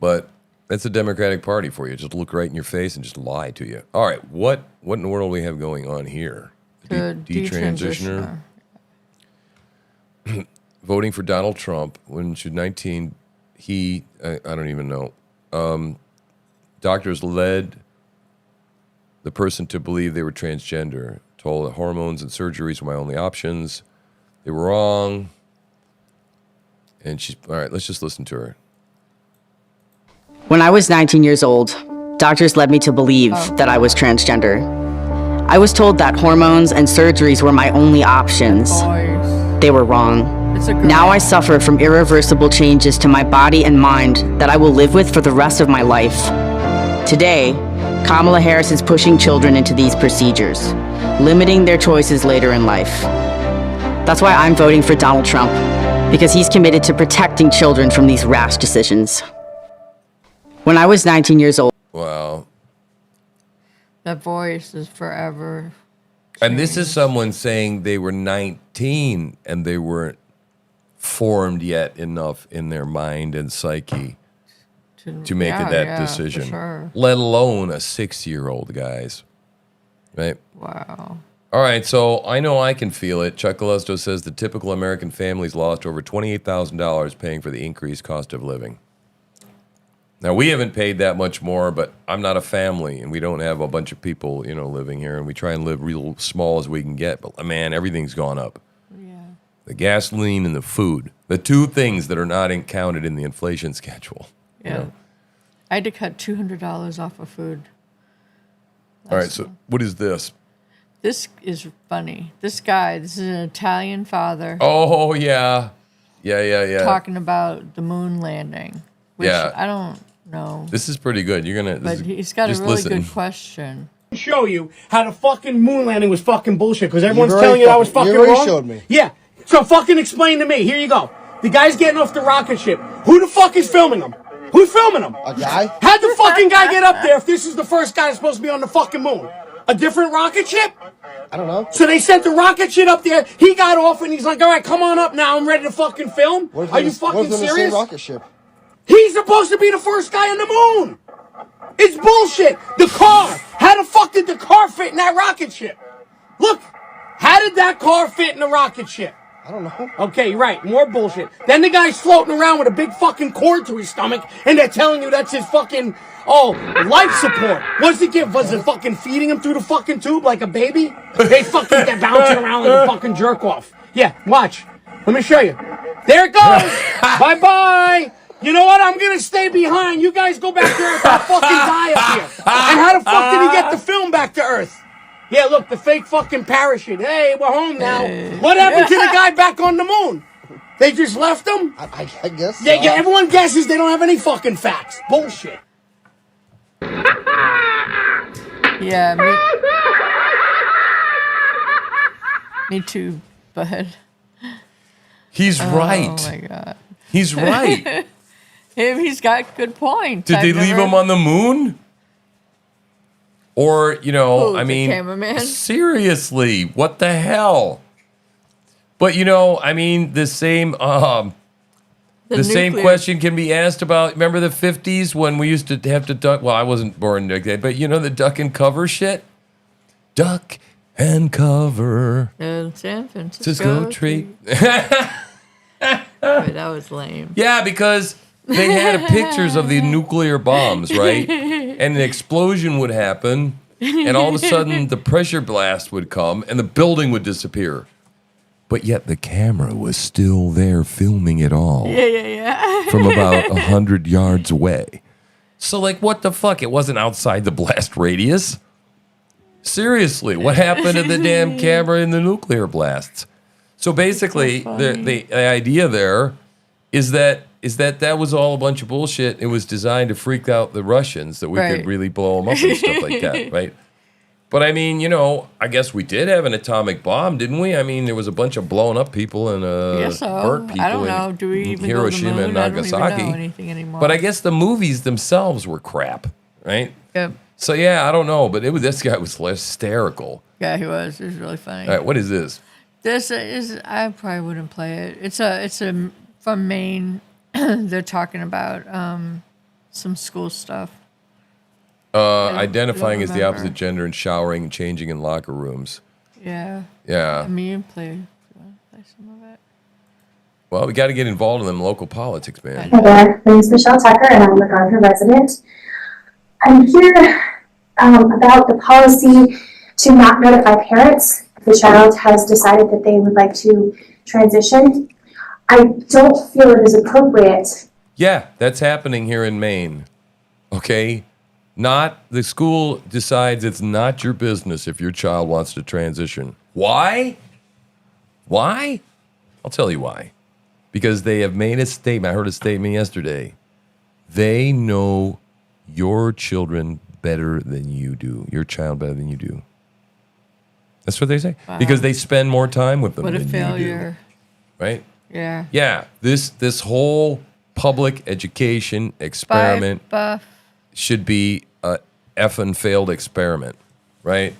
But that's the Democratic Party for you. Just look right in your face and just lie to you. All right, what in the world do we have going on here? Detransitioner. Voting for Donald Trump when she was 19, I don't even know. Doctors led the person to believe they were transgender, told that hormones and surgeries were my only options. They were wrong. And all right, let's just listen to her. When I was 19 years old, doctors led me to believe that I was transgender. I was told that hormones and surgeries were my only options. Boys. They were wrong. It's a girl. Now I suffer from irreversible changes to my body and mind that I will live with for the rest of my life. Today, Kamala Harris is pushing children into these procedures, limiting their choices later in life. That's why I'm voting for Donald Trump, because he's committed to protecting children from these rash decisions. When I was 19 years old, Wow. That voice is forever. And this is someone saying they were 19 and they weren't formed yet enough in their mind and psyche to make that decision, for sure. let alone a 6-year-old, guys. Right? Wow. All right, so I know I can feel it. Chuck Galesto says the typical American family's lost over $28,000 paying for the increased cost of living. Now, we haven't paid that much more, but I'm not a family, and we don't have a bunch of people, living here, and we try and live real small as we can get. But, man, everything's gone up. Yeah. The gasoline and the food, the two things that are not counted in the inflation schedule. Yeah. I had to cut $200 off of food. All right, so what is this? This is funny. This is an Italian father Oh, yeah. Yeah. talking about the moon landing. Which Yeah. I don't know. This is pretty good. You're going to... But he's got a really good question. Show you how the fucking moon landing was fucking bullshit because everyone's telling you that was fucking wrong. You already showed me. Yeah. So fucking explain to me. Here you go. The guy's getting off the rocket ship. Who the fuck is filming him? Who's filming him? A guy? How'd the fucking guy get up there if this is the first guy that's supposed to be on the fucking moon? A different rocket ship? I don't know. So they sent the rocket ship up there. He got off and he's like, all right, come on up now. I'm ready to fucking film. Are you fucking serious? Rocket ship? He's supposed to be the first guy on the moon. It's bullshit. The car. How the fuck did the car fit in that rocket ship? Look. How did that car fit in the rocket ship? I don't know. Okay, right. More bullshit. Then the guy's floating around with a big fucking cord to his stomach, and they're telling you that's his fucking, life support. Was it fucking feeding him through the fucking tube like a baby? They fucking, they're bouncing around like a fucking jerk off. Yeah, watch. Let me show you. There it goes. Bye-bye. You know what? I'm going to stay behind. You guys go back to Earth. I'll fucking die up here. And how the fuck did he get the film back to Earth? Yeah, look, the fake fucking parachute. Hey, we're home now. What happened to the guy back on the moon? They just left him? I guess so. Yeah, everyone guesses they don't have any fucking facts. Bullshit. Yeah, me too, bud. He's right. Oh, my God. He's right. He's got good points. Did they leave him on the moon? Or, the cameraman? seriously, what the hell? But, the same question can be asked about, remember the 50s when we used to have to duck? Well, I wasn't born like that, but the duck and cover shit? Duck and cover. In San Francisco tree. Wait, that was lame. Yeah, because they had pictures of the nuclear bombs, right? And an explosion would happen, and all of a sudden the pressure blast would come, and the building would disappear. But yet the camera was still there filming it all. Yeah. From about 100 yards away. So, what the fuck? It wasn't outside the blast radius. Seriously, what happened to the damn camera in the nuclear blasts? So basically, the idea there is that was all a bunch of bullshit. It was designed to freak out the Russians that we could really blow them up and stuff like that, right? But I I guess we did have an atomic bomb, didn't we? There was a bunch of blown up people and burnt people I don't know. Do we even Hiroshima go to the moon? and Nagasaki. I don't even know anything anymore. But I guess the movies themselves were crap, right? Yep. So yeah, I don't know, but this guy was hysterical. Yeah, he was. It was really funny. All right, what is this? This is. I probably wouldn't play it. It's a from Maine. They're talking about some school stuff. Identifying as the remember. opposite gender and showering and changing in locker rooms. Yeah. Yeah. I mean, you play some of it. Well, we got to get involved in them local politics, man. Hi there, my name is Michelle Tucker and I'm a Gardner resident. I'm here about the policy to not notify parents if the child has decided that they would like to transition. I don't feel it is appropriate. Yeah, that's happening here in Maine. Okay? Not the school decides it's not your business if your child wants to transition. Why? Why? I'll tell you why. Because they have made a statement. I heard a statement yesterday. They know your children better than you do. Your child better than you do. That's what they say. Wow. Because they spend more time with them What a than failure. you do. Right? Yeah. Yeah. This whole public education experiment Buff. should be a effing failed experiment, right?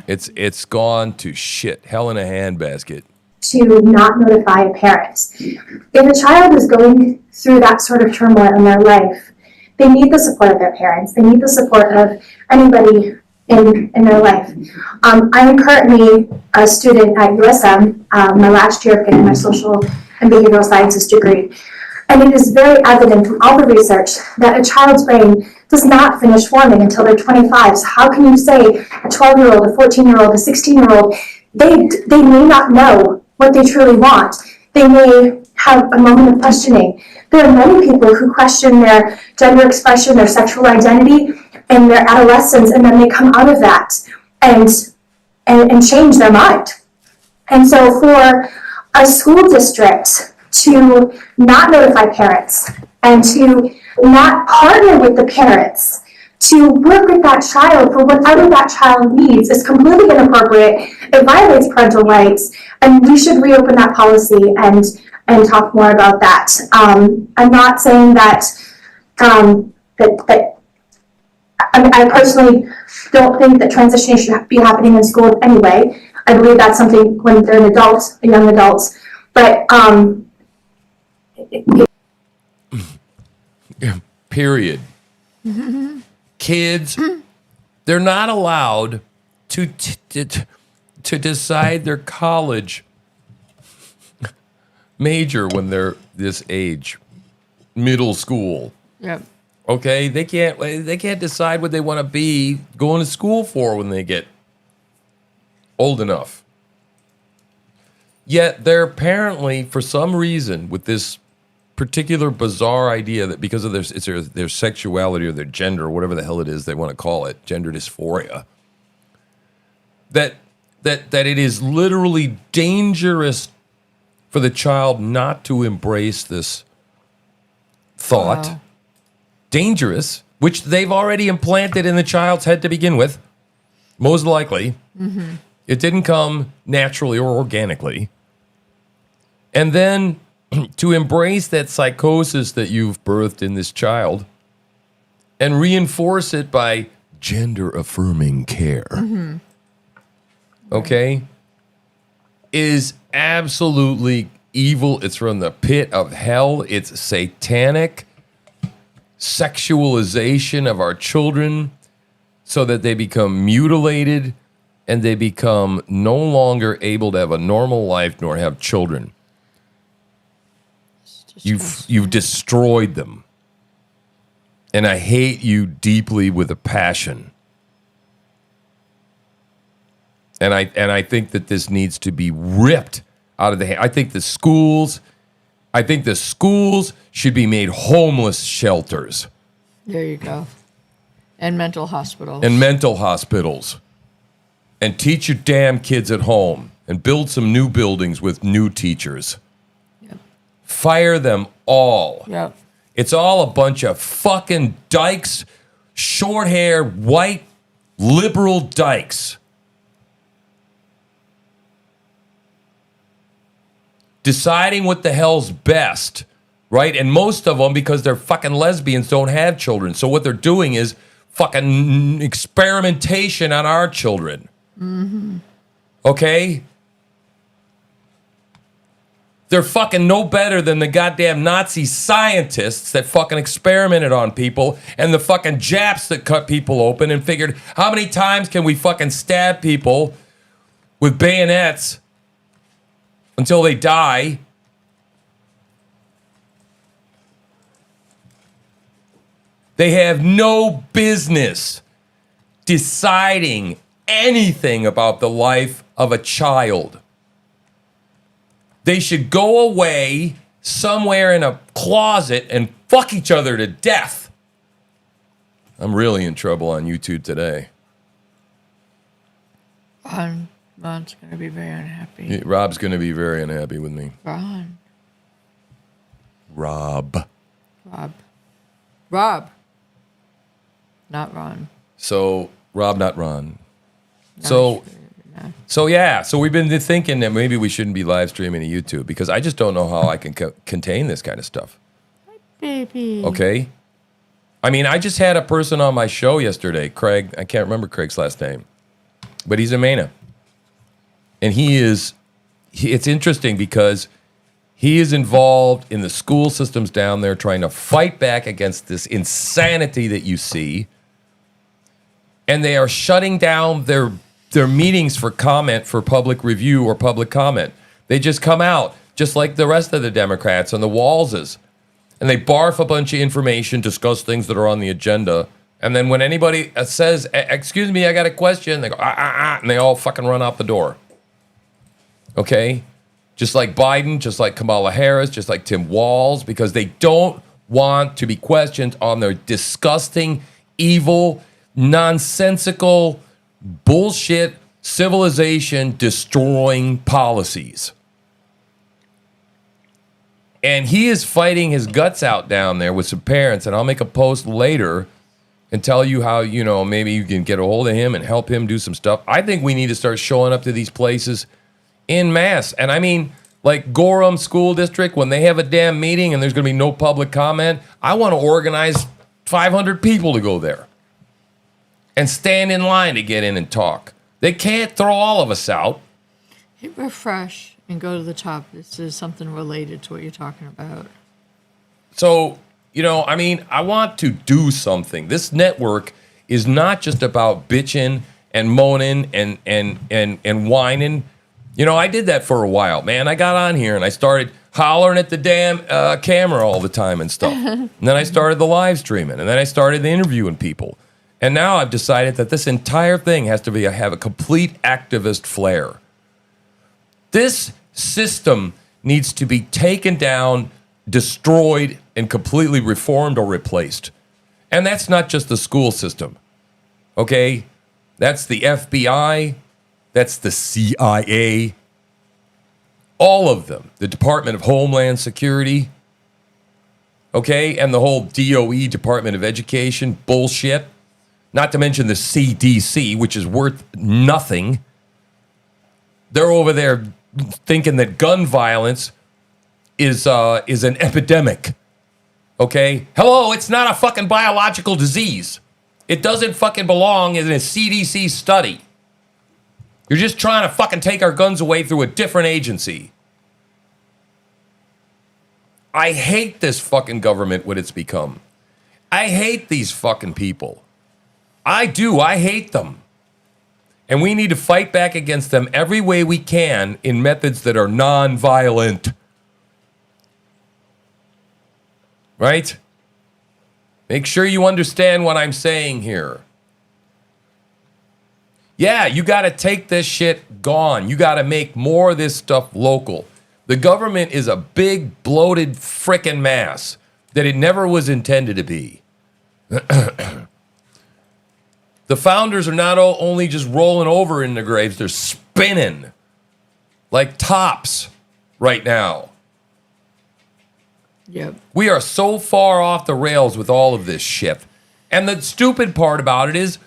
It's gone to shit. Hell in a handbasket. To not notify a parent. If a child is going through that sort of turmoil in their life, they need the support of their parents. They need the support of anybody in their life. I am currently a student at USM, my last year of getting my social and behavioral sciences degree. And it is very evident from all the research that a child's brain does not finish forming until they're 25. So how can you say a 12-year-old, a 14-year-old, a 16-year-old, they may not know what they truly want. They may have a moment of questioning. There are many people who question their gender expression, their sexual identity, in their adolescence, and then they come out of that and change their mind. And so for a school district to not notify parents and to not partner with the parents to work with that child for whatever that child needs is completely inappropriate. It violates parental rights, and we should reopen that policy and talk more about that. I'm not saying that I personally don't think that transitioning should be happening in school anyway. I believe that's something when they're an adult, a young adult. But period. Kids, they're not allowed to decide their college major when they're this age, middle school. Yep. Okay, they can't decide what they want to be going to school for when they get old enough. Yet they're apparently, for some reason, with this particular bizarre idea that because of their sexuality or their gender or whatever the hell it is they want to call it, gender dysphoria, that it is literally dangerous for the child not to embrace this thought. Wow. Dangerous, which they've already implanted in the child's head to begin with, most likely. Mm-hmm. It didn't come naturally or organically. And then to embrace that psychosis that you've birthed in this child and reinforce it by gender-affirming care, Mm-hmm. okay, is absolutely evil. It's from the pit of hell. It's satanic sexualization of our children so that they become mutilated and they become no longer able to have a normal life nor have children. You've destroyed them. And I hate you deeply with a passion. And I think that this needs to be ripped out of the hand. I think the schools should be made homeless shelters. There you go. And mental hospitals. And teach your damn kids at home and build some new buildings with new teachers. Yep. Fire them all. Yep. It's all a bunch of fucking dykes, short hair, white, liberal dykes. Deciding what the hell's best, right? And most of them, because they're fucking lesbians, don't have children. So what they're doing is fucking experimentation on our children. Mm-hmm. Okay? They're fucking no better than the goddamn Nazi scientists that fucking experimented on people and the fucking Japs that cut people open and figured, how many times can we fucking stab people with bayonets until they die? They have no business deciding anything about the life of a child. They should go away somewhere in a closet and fuck each other to death. I'm really in trouble on YouTube today. Ron's going to be very unhappy. Rob's going to be very unhappy with me. Ron. Rob. Not Ron. So, Rob, not Ron. So we've been thinking that maybe we shouldn't be live streaming to YouTube because I just don't know how I can contain this kind of stuff. Baby. Okay? I mean, I just had a person on my show yesterday, Craig. I can't remember Craig's last name, but he's a Maina. And it's interesting because he is involved in the school systems down there trying to fight back against this insanity that you see. And they are shutting down their meetings for comment, for public review or public comment. They just come out, just like the rest of the Democrats and the Wallses. And they barf a bunch of information, discuss things that are on the agenda. And then when anybody says, excuse me, I got a question, they go, and they all fucking run out the door. Okay? Just like Biden, just like Kamala Harris, just like Tim Walz, because they don't want to be questioned on their disgusting, evil, nonsensical, bullshit, civilization destroying policies. And he is fighting his guts out down there with some parents, and I'll make a post later and tell you how, maybe you can get a hold of him and help him do some stuff. I think we need to start showing up to these places en masse. And I mean, like Gorham School District, when they have a damn meeting and there's going to be no public comment, I want to organize 500 people to go there and stand in line to get in and talk. They can't throw all of us out. Hit refresh and go to the top. This is something related to what you're talking about. So, I want to do something. This network is not just about bitching and moaning and whining. I did that for a while, man. I got on here and I started hollering at the damn camera all the time and stuff. And then I started the live streaming, and then I started interviewing people. And now I've decided that this entire thing has to have a complete activist flair. This system needs to be taken down, destroyed, and completely reformed or replaced. And that's not just the school system, okay? That's the FBI, that's the CIA, all of them, the Department of Homeland Security, okay? And the whole DOE, Department of Education, bullshit. Not to mention the CDC, which is worth nothing. They're over there thinking that gun violence is an epidemic. Okay? Hello, it's not a fucking biological disease. It doesn't fucking belong in a CDC study. You're just trying to fucking take our guns away through a different agency. I hate this fucking government, what it's become. I hate these fucking people. I do. I hate them. And we need to fight back against them every way we can in methods that are non-violent. Right? Make sure you understand what I'm saying here. Yeah, you got to take this shit gone. You got to make more of this stuff local. The government is a big, bloated frickin' mass that it never was intended to be. The founders are not only just rolling over in their graves, they're spinning like tops right now. Yep. We are so far off the rails with all of this shit. And the stupid part about it is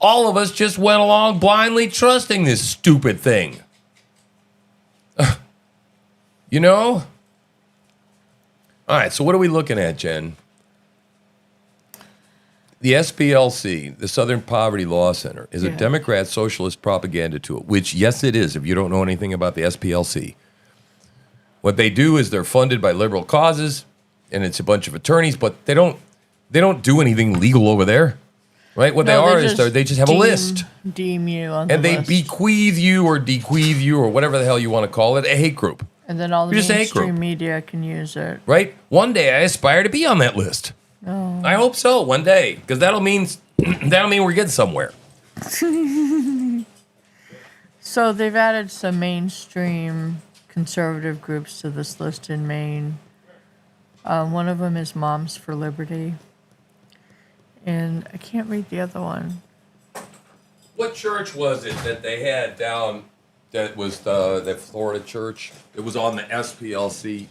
all of us just went along blindly trusting this stupid thing. All right, so what are we looking at, Jen? The SPLC, the Southern Poverty Law Center, is a Democrat socialist propaganda tool, which, yes, it is, if you don't know anything about the SPLC. What they do is they're funded by liberal causes, and it's a bunch of attorneys, but they don't do anything legal over there, right? What they just have a list. Deem you on the and they list. bequeath you or whatever the hell you want to call it, a hate group. And then all the You're just a hate mainstream group. media can use it. Right? One day I aspire to be on that list. Oh. I hope so, one day, because that'll mean we're getting somewhere. So they've added some mainstream conservative groups to this list in Maine. One of them is Moms for Liberty. and I can't read the other one. What church was it that they had down? That was the Florida church. It was on the SPLC.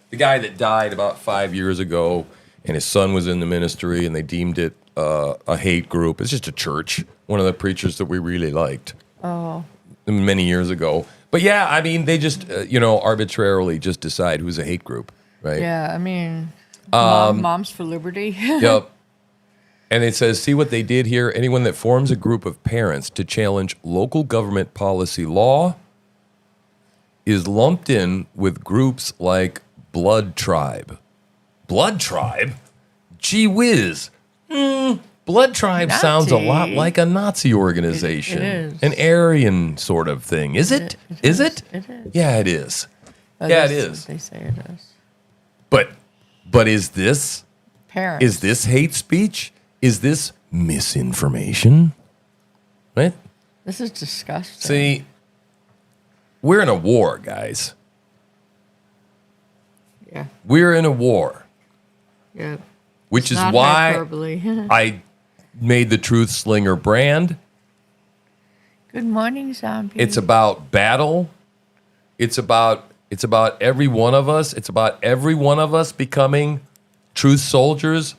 The guy that died about 5 years ago, and his son was in the ministry, and they deemed it a hate group. It's just a church. One of the preachers that we really liked. Oh. Many years ago. But yeah, I mean, they just arbitrarily just decide who's a hate group, right? Yeah, I mean, Moms for Liberty. Yep. And it says, see what they did here? Anyone that forms a group of parents to challenge local government policy law is lumped in with groups like Blood Tribe. Blood Tribe? Gee whiz. Blood Tribe sounds a lot like a Nazi organization. It is. An Aryan sort of thing. Is it? Is it? It is. Yeah, it is. Well, Yeah, it that's is. what they say it is. But is this Parents. Is this hate speech? Is this misinformation? Right? This is disgusting. See, we're in a war, guys. Yeah. We're in a war, Yeah. which It's is not why hyperbole. I made the Truth Slinger brand. Good morning, zombie. It's about battle. It's about every one of us. It's about every one of us becoming truth soldiers,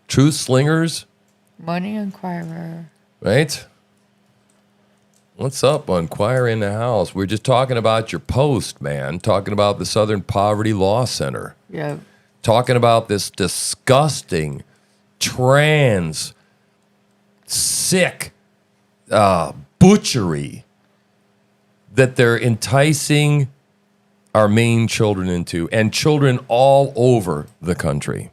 truth slingers, Morning Inquirer. right? What's up, Inquirer in the house? We're just talking about your post, man. Talking about the Southern Poverty Law Center. Yeah. Talking about this disgusting, trans, sick butchery that they're enticing our Maine children into, and children all over the country.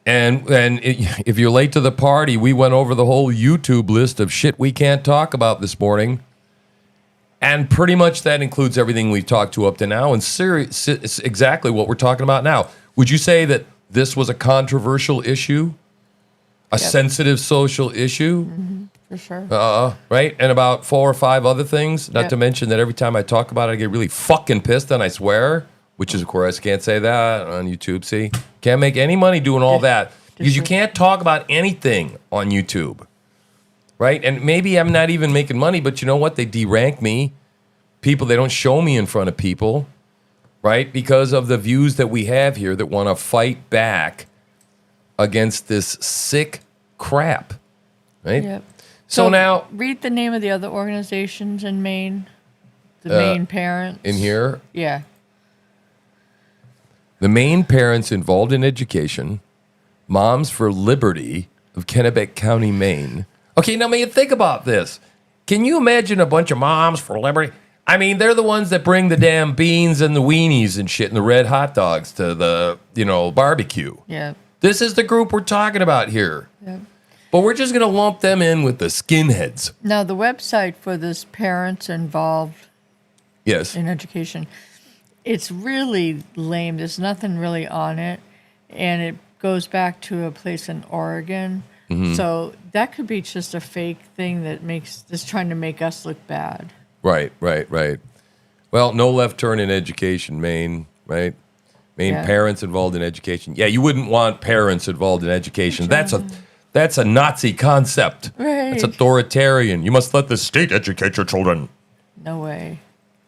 And if you're late to the party, we went over the whole YouTube list of shit we can't talk about this morning. And pretty much that includes everything we've talked to up to now, and it's exactly what we're talking about now. Would you say that this was a controversial issue? A sensitive social issue? Mm-hmm, for sure. Right? And about 4 or 5 other things. Not to mention that every time I talk about it, I get really fucking pissed and I swear, which is, of course, I can't say that on YouTube, see? Can't make any money doing all that. Because you can't talk about anything on YouTube. Right? And maybe I'm not even making money, but you know what? They derank me. People, they don't show me in front of people. Right? Because of the views that we have here that want to fight back against this sick crap. Right? Yep. So now, read the name of the other organizations in Maine. The Maine parents. in here, Yeah. the Maine parents involved in education, Moms for Liberty of Kennebec County, Maine. Okay, now, man, think about this. Can you imagine a bunch of Moms for Liberty? I mean, they're the ones that bring the damn beans and the weenies and shit and the red hot dogs to the, barbecue. Yeah. This is the group we're talking about here. Yeah. But we're just going to lump them in with the skinheads. Now, the website for this parents involved Yes. in education, it's really lame. There's nothing really on it. And it goes back to a place in Oregon. Mm-hmm. So that could be just a fake thing that's trying to make us look bad. Right. Well, no left turn in education, Maine, right? Maine parents involved in education. Yeah, you wouldn't want parents involved in education. That's a Nazi concept. Right. That's authoritarian. You must let the state educate your children. No way.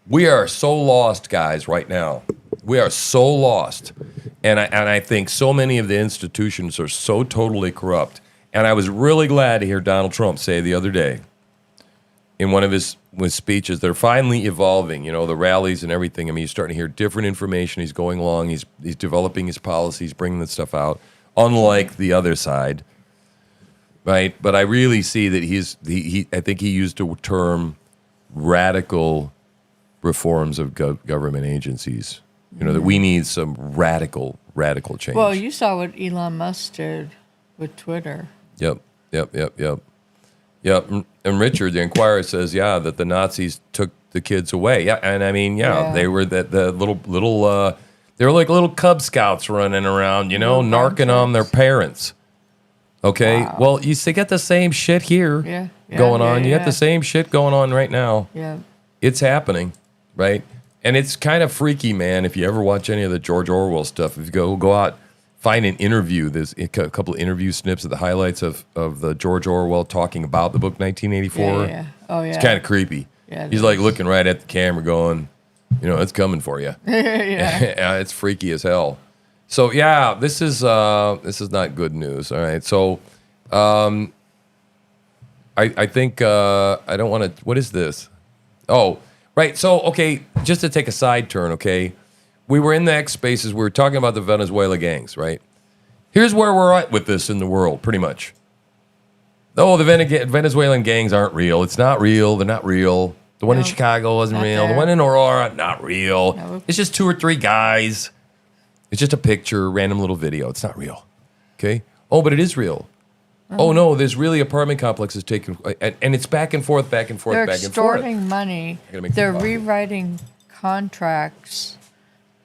We are so lost, guys, right now. We are so lost. And I think so many of the institutions are so totally corrupt. And I was really glad to hear Donald Trump say the other day in one of his speeches, they're finally evolving, the rallies and everything. I mean, he's starting to hear different information. He's going along. He's developing his policies, bringing this stuff out, unlike the other side, right? But I really see that I think he used the term radical reforms of government agencies. That we need some radical change. Well, you saw what Elon Musk did with Twitter. Yep. And Richard, the Inquirer, says, that the Nazis took the kids away. Yeah, and I mean, they were the little they were like little Cub Scouts running around, narking on their parents. Okay, well, you get the same shit here going on. You got the same shit going on right now. Yeah. It's happening, right? And it's kind of freaky, man, if you ever watch any of the George Orwell stuff. If you go out, find an interview. There's a couple of interview snips of the highlights of the George Orwell talking about the book 1984. Yeah. Oh, yeah. It's kind of creepy. Yeah, He's like looking right at the camera going, it's coming for you. Yeah. It's freaky as hell. So yeah, this is not good news. All right. So I think I don't want to. What is this? Oh, right. So okay, just to take a side turn. Okay, we were in the X Spaces. We were talking about the Venezuela gangs. Right. Here's where we're at with this in the world, pretty much. Oh, the Venezuelan gangs aren't real. It's not real. They're not real. The one in Chicago wasn't real. there. The one in Aurora, not real. No. It's just 2 or 3 guys. It's just a picture, random little video. It's not real. Okay? Oh, but it is real. Oh, no, there's really apartment complexes taking... And it's back and forth, back and forth, They're back and forth. extorting money. I gotta make They're some coffee. rewriting contracts.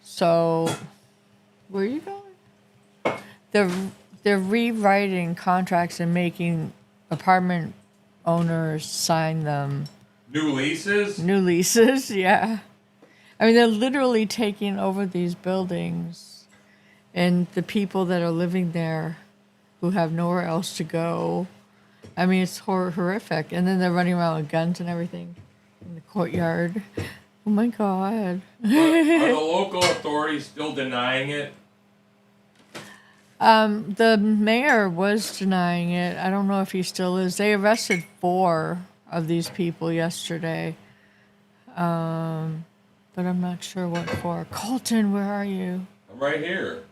So, where are you going? They're rewriting contracts and making apartment owners sign them. New leases? New leases, yeah. I mean, they're literally taking over these buildings, and the people that are living there who have nowhere else to go. I mean, it's horrific. And then they're running around with guns and everything in the courtyard. Oh my God. Are the local authorities still denying it? The mayor was denying it. I don't know if he still is. They arrested 4 of these people yesterday. But I'm not sure what for. Colton, where are you? I'm right here.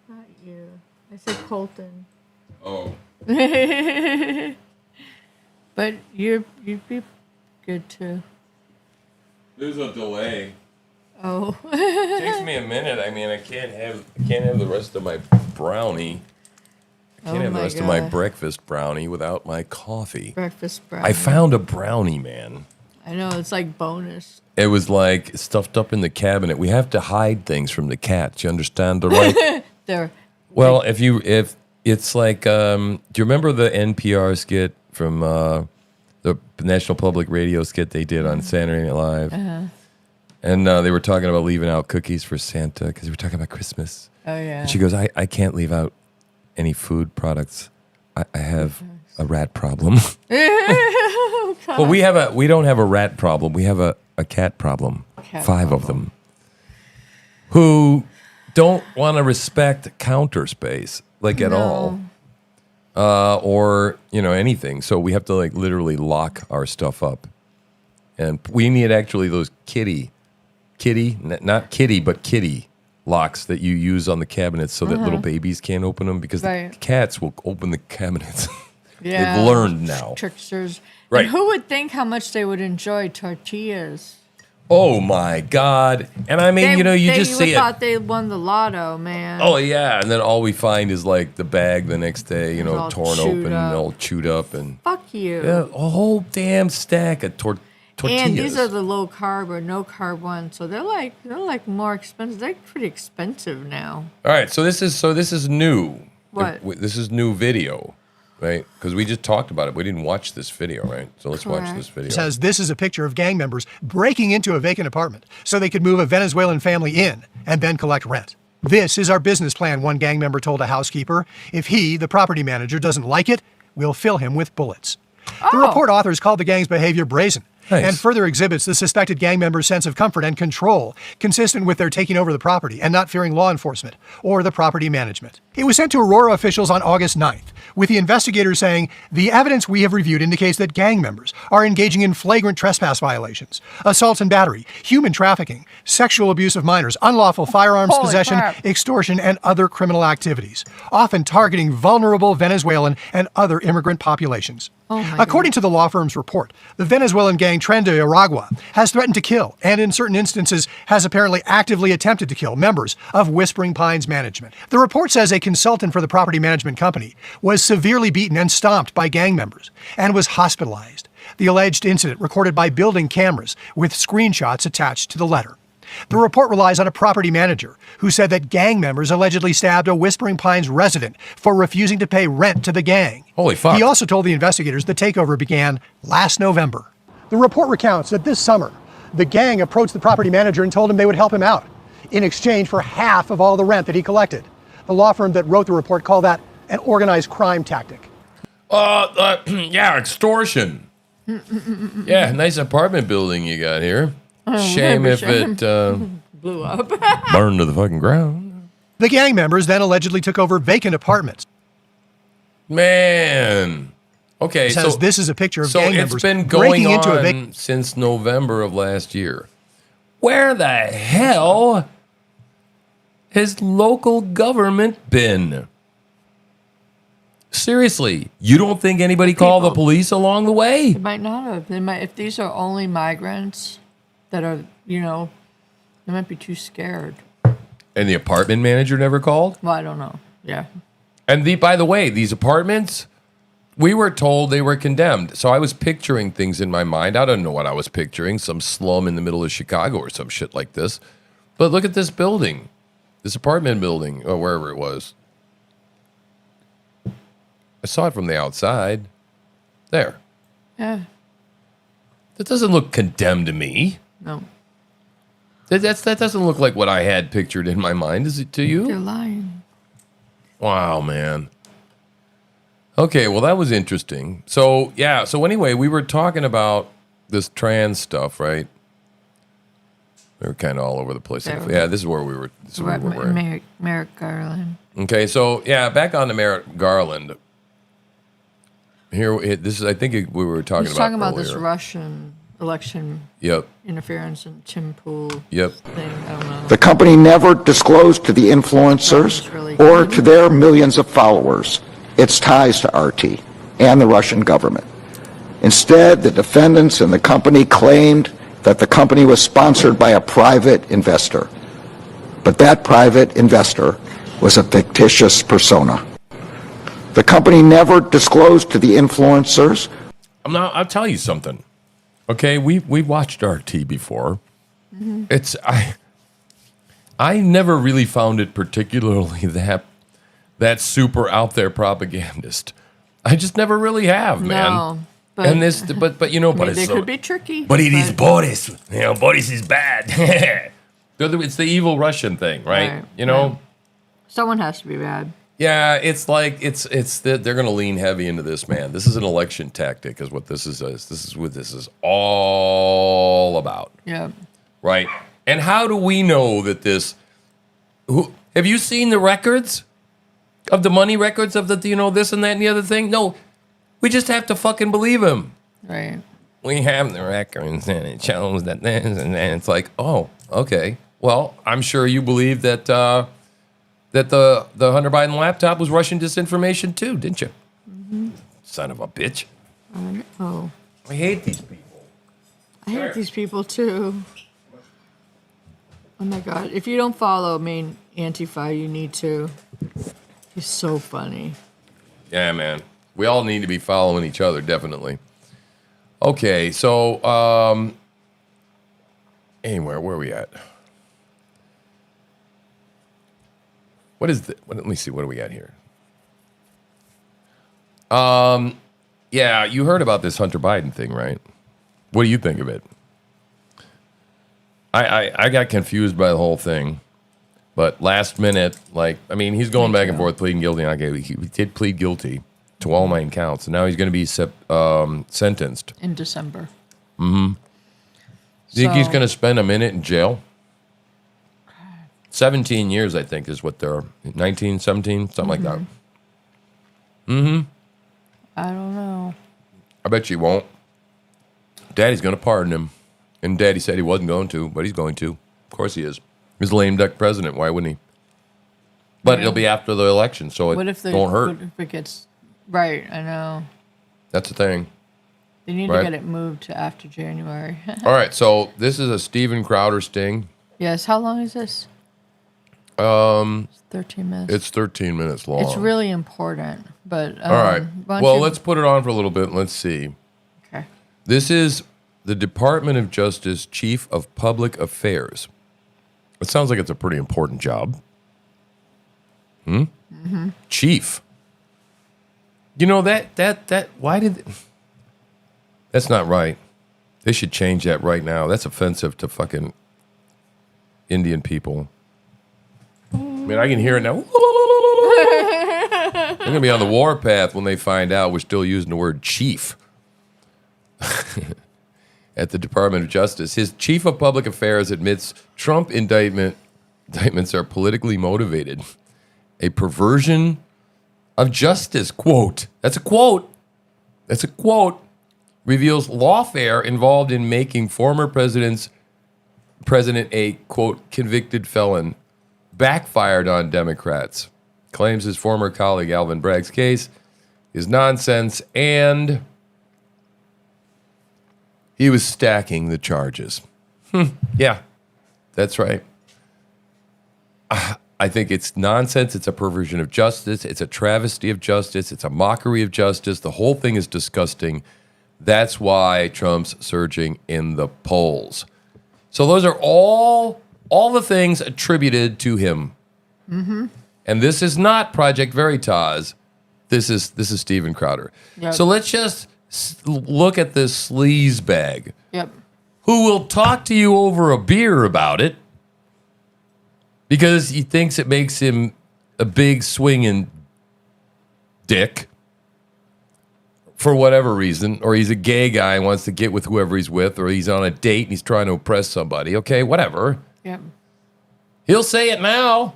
Not you. I said Colton. Oh. But you'd be good too. There's a delay. Oh. It takes me a minute. I mean, I can't have the rest of my brownie. I can't have the rest of my breakfast brownie without my coffee. Breakfast brownie. I found a brownie, man. I know, it's like bonus. It was like stuffed up in the cabinet. We have to hide things from the cats. You understand? They're like, They're well, if it's like, do you remember the NPR skit from the National Public Radio skit they did on Saturday Night Live? Uh-huh. And they were talking about leaving out cookies for Santa because they were talking about Christmas. Oh, yeah. And she goes, I can't leave out any food products. I have a rat problem. Well, we don't have a rat problem. We have a cat problem. 5 of them. Who don't want to respect counter space, like at all. Or, anything. So we have to like literally lock our stuff up. And we need actually those not kitty, but kitty locks that you use on the cabinets so that little babies can't open them because the cats will open the cabinets. Yeah. They've learned now. Tricksters. Right. And who would think how much they would enjoy tortillas? Oh my God. And I mean, you just see it. thought they won the lotto, man. Oh yeah. And then all we find is like the bag the next day, all torn chewed open up. and all chewed up and Fuck you. yeah, a whole damn stack of tortillas. And these are the low carb or no carb ones, so they're like more expensive. They're pretty expensive now. All right, so this is new. What? This is new video, right? Because we just talked about it. We didn't watch this video, right? So let's watch this video. It says this is a picture of gang members breaking into a vacant apartment so they could move a Venezuelan family in and then collect rent. This is our business plan, one gang member told a housekeeper. If he, the property manager, doesn't like it, we'll fill him with bullets. The report authors called the gang's behavior brazen. Nice. And further exhibits the suspected gang members' sense of comfort and control, consistent with their taking over the property and not fearing law enforcement or the property management. It was sent to Aurora officials on August 9th, with the investigators saying, the evidence we have reviewed indicates that gang members are engaging in flagrant trespass violations, assault and battery, human trafficking, sexual abuse of minors, unlawful firearms Holy possession, crap. extortion, and other criminal activities, often targeting vulnerable Venezuelan and other immigrant populations. According to the law firm's report, the Venezuelan gang Tren de Aragua has threatened to kill, and in certain instances has apparently actively attempted to kill, members of Whispering Pines Management. The report says a consultant for the property management company was severely beaten and stomped by gang members and was hospitalized. The alleged incident recorded by building cameras with screenshots attached to the letter. The report relies on a property manager who said that gang members allegedly stabbed a Whispering Pines resident for refusing to pay rent to the gang. Holy fuck. He also told the investigators the takeover began last November. The report recounts that this summer, the gang approached the property manager and told him they would help him out in exchange for half of all the rent that he collected. The law firm that wrote the report called that an organized crime tactic. Yeah, extortion. Yeah, nice apartment building you got here. Shame if it blew up. burned to the fucking ground. The gang members then allegedly took over vacant apartments. Man. Okay, It says so this is a picture of so gang it's members been going breaking into a on vacant. since November of last year. Where the hell has local government been? Seriously, you don't think anybody called the police along the way? They might not have. They might, if these are only migrants that are, they might be too scared. And the apartment manager never called? Well, I don't know. Yeah. And by the way, these apartments, we were told they were condemned. So I was picturing things in my mind. I don't know what I was picturing, some slum in the middle of Chicago or some shit like this. But look at this building, this apartment building, or wherever it was. I saw it from the outside. There. Yeah. That doesn't look condemned to me. No. That doesn't look like what I had pictured in my mind. Is it to you? They're lying. Wow, man. Okay, well, that was interesting. So, yeah, so anyway, we were talking about this trans stuff, right? We were kind of all over the place. Yeah, this is where we were. This is where we were. Merrick Garland. Okay, so, yeah, back on to Merrick Garland. Here, this is, I think we were talking He's about talking about earlier. this Russian election interference and Tim Pool thing. I don't know. The company never disclosed to the influencers or to their millions of followers its ties to RT and the Russian government. Instead, the defendants and the company claimed that the company was sponsored by a private investor. But that private investor was a fictitious persona. The company never disclosed to the influencers. I'll tell you something. Okay, we watched RT before. Mm-hmm. It's I never really found it particularly that super out there propagandist. I just never really have, man. No, but, and this, but but they it's could be tricky. But it is Boris. Boris is bad. It's the evil Russian thing, right? Right. Someone has to be bad. Yeah, it's like they're going to lean heavy into this, man. This is an election tactic, is what this is. This is what this is all about. Yeah. Right. And how do we know that this? Have you seen the records of the money records of the this and that and the other thing? No, we just have to fucking believe him. Right. We have the records, and it shows that this and that. It's like, oh, okay. Well, I'm sure you believe that that the Hunter Biden laptop was Russian disinformation too, didn't you? Mm-hmm. Son of a bitch. I know. I hate these people. I hate these people too. Oh my God. If you don't follow main Antifa, you need to. He's so funny. Yeah, man. We all need to be following each other, definitely. Okay, so anywhere, where are we at? What is the? Let me see. What do we got here? Yeah, you heard about this Hunter Biden thing, right? What do you think of it? I got confused by the whole thing, but last minute, he's going back and forth, pleading guilty. He did plead guilty to all 9 counts, and now he's going to be sentenced in December. Mm-hmm. Think he's going to spend a minute in jail? 17 years, I think, is what they're 19, 17, something like that. Mm-hmm. I don't know. I bet you won't. Daddy's going to pardon him. And Daddy said he wasn't going to, but he's going to. Of course he is. He's a lame duck president. Why wouldn't he? But it'll be after the election, so it won't hurt. What if it gets... Right, I know. That's the thing. They need to get it moved to after January. All right, so this is a Steven Crowder sting. Yes, how long is this? It's 13 minutes. It's 13 minutes long. It's really important, but... All right. Well, let's put it on for a little bit and let's see. Okay. This is the Department of Justice Chief of Public Affairs. It sounds like it's a pretty important job. Mm-hmm. Chief. You know, why did... That's not right. They should change that right now. That's offensive to fucking Indian people. I mean, I can hear it now. They're going to be on the warpath when they find out we're still using the word chief at the Department of Justice. His chief of public affairs admits Trump indictments are politically motivated. A perversion of justice, quote. That's a quote. That's a quote. Reveals lawfare involved in making former president a, quote, convicted felon. Backfired on Democrats. Claims his former colleague Alvin Bragg's case is nonsense and he was stacking the charges. Yeah, that's right. I think it's nonsense. It's a perversion of justice. It's a travesty of justice. It's a mockery of justice. The whole thing is disgusting. That's why Trump's surging in the polls. So those are all the things attributed to him. Mm-hmm. And this is not Project Veritas. This is Steven Crowder. Yep. So let's just look at this sleaze bag. Yep. Who will talk to you over a beer about it because he thinks it makes him a big swinging dick for whatever reason, or he's a gay guy and wants to get with whoever he's with, or he's on a date and he's trying to impress somebody. Okay, whatever. Yep. He'll say it now.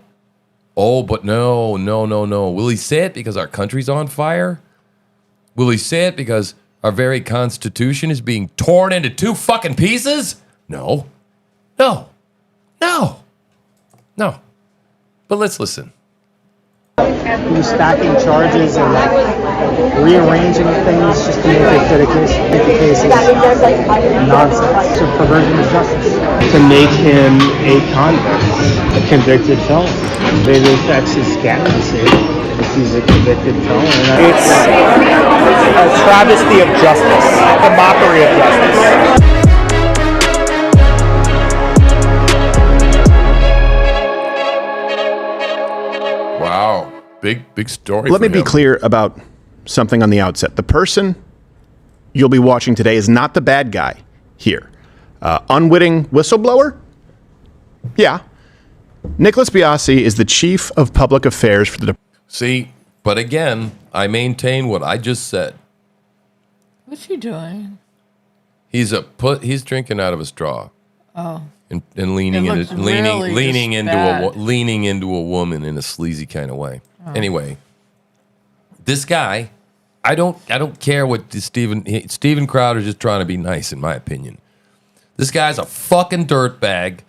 Oh, but no. Will he say it because our country's on fire? Will he say it because our very Constitution is being torn into two fucking pieces? No. But let's listen. You're stacking charges and rearranging things just to make the case nonsense. It's a perversion of justice. To make him a convict, a convicted felon. It affects his candidacy if he's a convicted felon. It's a travesty of justice, a mockery of justice. Wow. Big story. Let me be clear about something on the outset. The person you'll be watching today is not the bad guy here. Unwitting whistleblower? Yeah. Nicholas Biasi is the chief of public affairs for the... See, but again, I maintain what I just said. What's he doing? He's drinking out of a straw. Oh. And leaning into a woman in a sleazy kind of way. Oh. Anyway, this guy, I don't care what Steven Crowder's just trying to be nice, in my opinion. This guy's a fucking dirtbag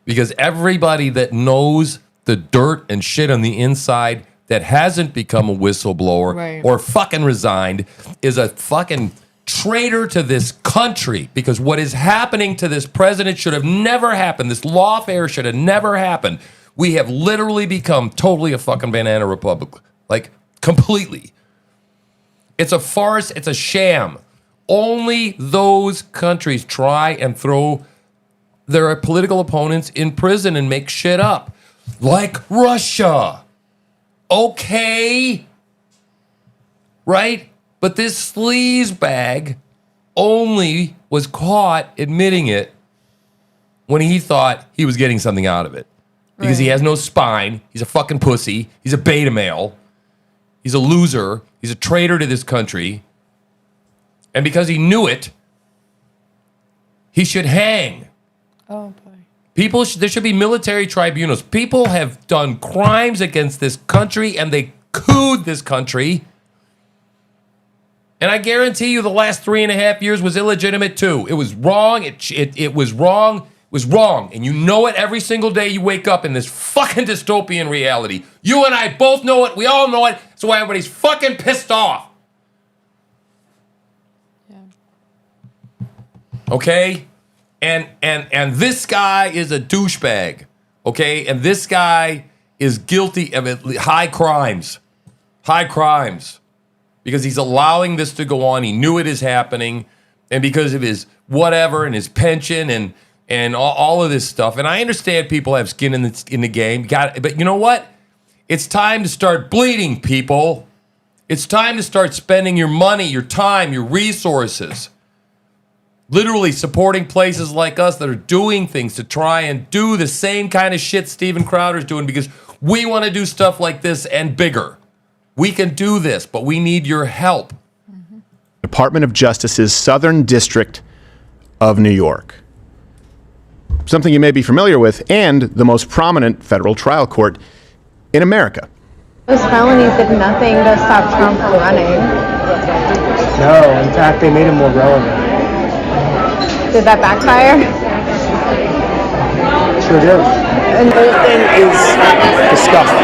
because everybody that knows the dirt and shit on the inside that hasn't become a whistleblower or fucking resigned is a fucking traitor to this country, because what is happening to this president should have never happened. This lawfare should have never happened. We have literally become totally a fucking banana republic. Like, completely. It's a farce. It's a sham. Only those countries try and throw their political opponents in prison and make shit up. Like Russia. Okay. Right? But this sleaze bag only was caught admitting it when he thought he was getting something out of it. Because he has no spine. He's a fucking pussy. He's a beta male. He's a loser. He's a traitor to this country. And because he knew it, he should hang. Oh, boy. There should be military tribunals. People have done crimes against this country, and they cooed this country. And I guarantee you the last 3.5 years was illegitimate too. It was wrong. It was wrong. It was wrong. And you know it every single day you wake up in this fucking dystopian reality. You and I both know it. We all know it. That's why everybody's fucking pissed off. Yeah. Okay? And this guy is a douchebag. Okay? And this guy is guilty of high crimes. High crimes. Because he's allowing this to go on. He knew it is happening. And because of his whatever and his pension and all of this stuff. And I understand people have skin in the game. But you know what? It's time to start bleeding, people. It's time to start spending your money, your time, your resources. Literally supporting places like us that are doing things to try and do the same kind of shit Steven Crowder's doing, because we want to do stuff like this and bigger. We can do this, but we need your help. Department of Justice's Southern District of New York. Something you may be familiar with, and the most prominent federal trial court in America. Those felonies did nothing to stop Trump from running. No, in fact, they made him more relevant. Did that backfire? Sure did. And the whole thing is disgusting.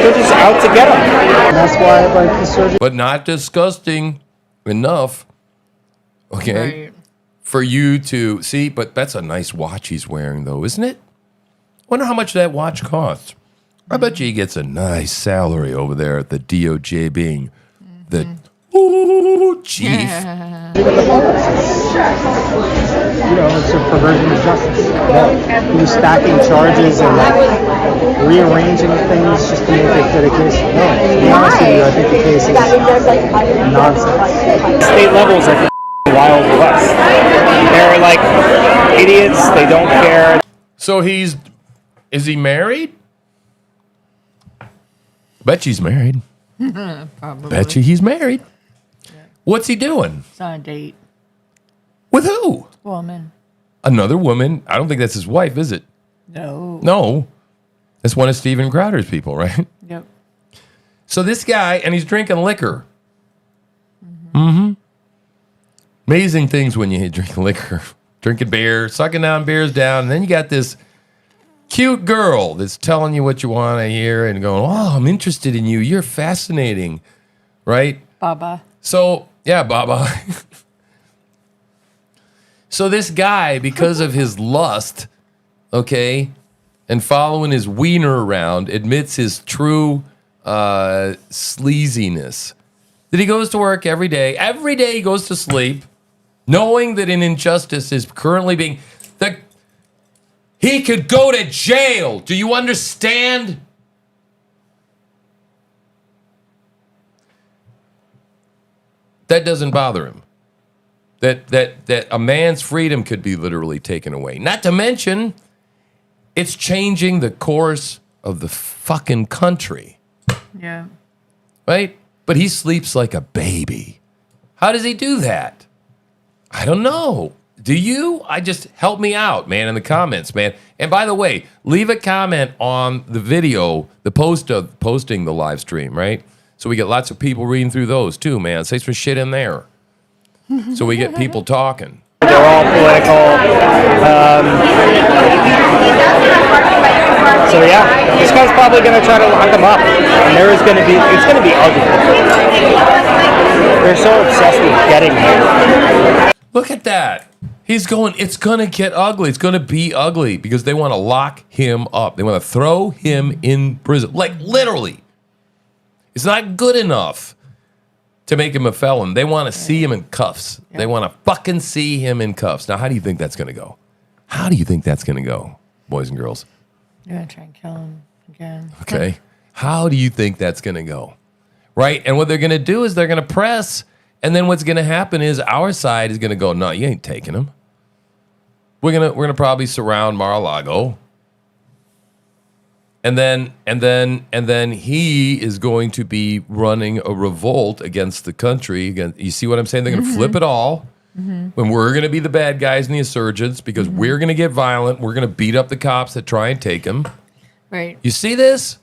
They're just out to get him. And that's why I'd like the surgery. But not disgusting enough, okay, for you to see. But that's a nice watch he's wearing, though, isn't it? Wonder how much that watch costs. I bet you he gets a nice salary over there at the DOJ, being the chief. You know, it's a perversion of justice. You're stacking charges and rearranging things just to make it fit a case. No, to be honest with you, I think the case is nonsense. State levels are Wild West. They're like idiots. They don't care. So is he married? Bet he's married. Probably. Bet you he's married. What's he doing? It's on a date. With who? Woman. Another woman. I don't think that's his wife, is it? No. No. That's one of Steven Crowder's people, right? Yep. So this guy, and he's drinking liquor. Mm-hmm. Amazing things when you drink liquor. Drinking beer, sucking down beers down, and then you got this cute girl that's telling you what you want to hear and going, oh, I'm interested in you. You're fascinating, right? Baba. So, yeah, Baba. So this guy, because of his lust, okay, and following his wiener around, admits his true sleaziness. That he goes to work every day. Every day he goes to sleep, knowing that an injustice is currently being... He could go to jail. Do you understand? That doesn't bother him. That a man's freedom could be literally taken away. Not to mention, it's changing the course of the fucking country. Yeah. Right? But he sleeps like a baby. How does he do that? I don't know. Do you? Help me out, man, in the comments, man. And by the way, leave a comment on the video, the posting the live stream, right? So we get lots of people reading through those too, man. Say some shit in there. So we get people talking. They're all political. So yeah, this guy's probably going to try to lock him up. And it's going to be ugly. They're so obsessed with getting him. Look at that. He's going, it's going to get ugly. It's going to be ugly because they want to lock him up. They want to throw him in prison. Like, literally. It's not good enough to make him a felon. They want to see him in cuffs. Yep. They want to fucking see him in cuffs. Now, how do you think that's going to go? How do you think that's going to go, boys and girls? You're going to try and kill him again. Okay. How do you think that's going to go? Right? And what they're going to do is they're going to press... And then what's going to happen is our side is going to go, no, you ain't taking him. We're gonna probably surround Mar-a-Lago. And then he is going to be running a revolt against the country. Again, you see what I'm saying? They're going to flip it all. When we're going to be the bad guys and the insurgents because we're going to get violent. We're going to beat up the cops that try and take him. Right. You see this?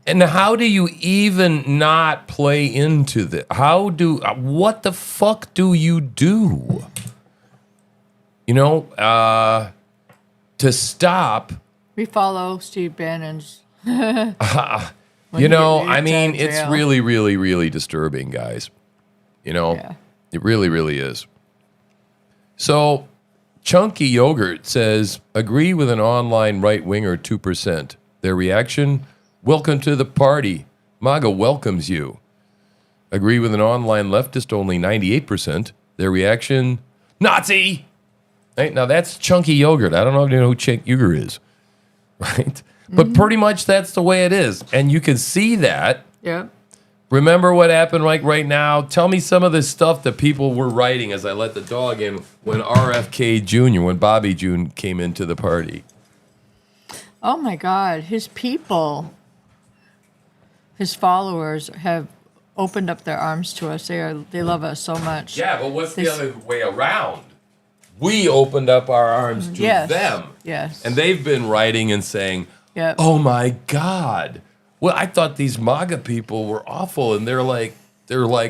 And how do you even not play into this? What the fuck do you do? You know, to stop. We follow Steve Bannon's. You know, I mean, it's really, really, really disturbing, guys. You know, it really, really is. So, Chunky Yogurt says, agree with an online right-winger 2%. Their reaction... Welcome to the party. MAGA welcomes you. Agree with an online leftist, only 98%. Their reaction, Nazi! Right? Now that's Chunky Yogurt. I don't know if you know who Chunky Yogurt is. Right? But pretty much that's the way it is. And you can see that. Yeah. Remember what happened right now? Tell me some of the stuff that people were writing as I let the dog in when RFK Jr., when Bobby Jr. came into the party. Oh my God, his people. his followers have opened up their arms to us. They love us so much. Yeah, but what's the other way around? We opened up our arms to them. Yes. And they've been writing and saying, Yep. oh my God. Well, I thought these MAGA people were awful, and they're like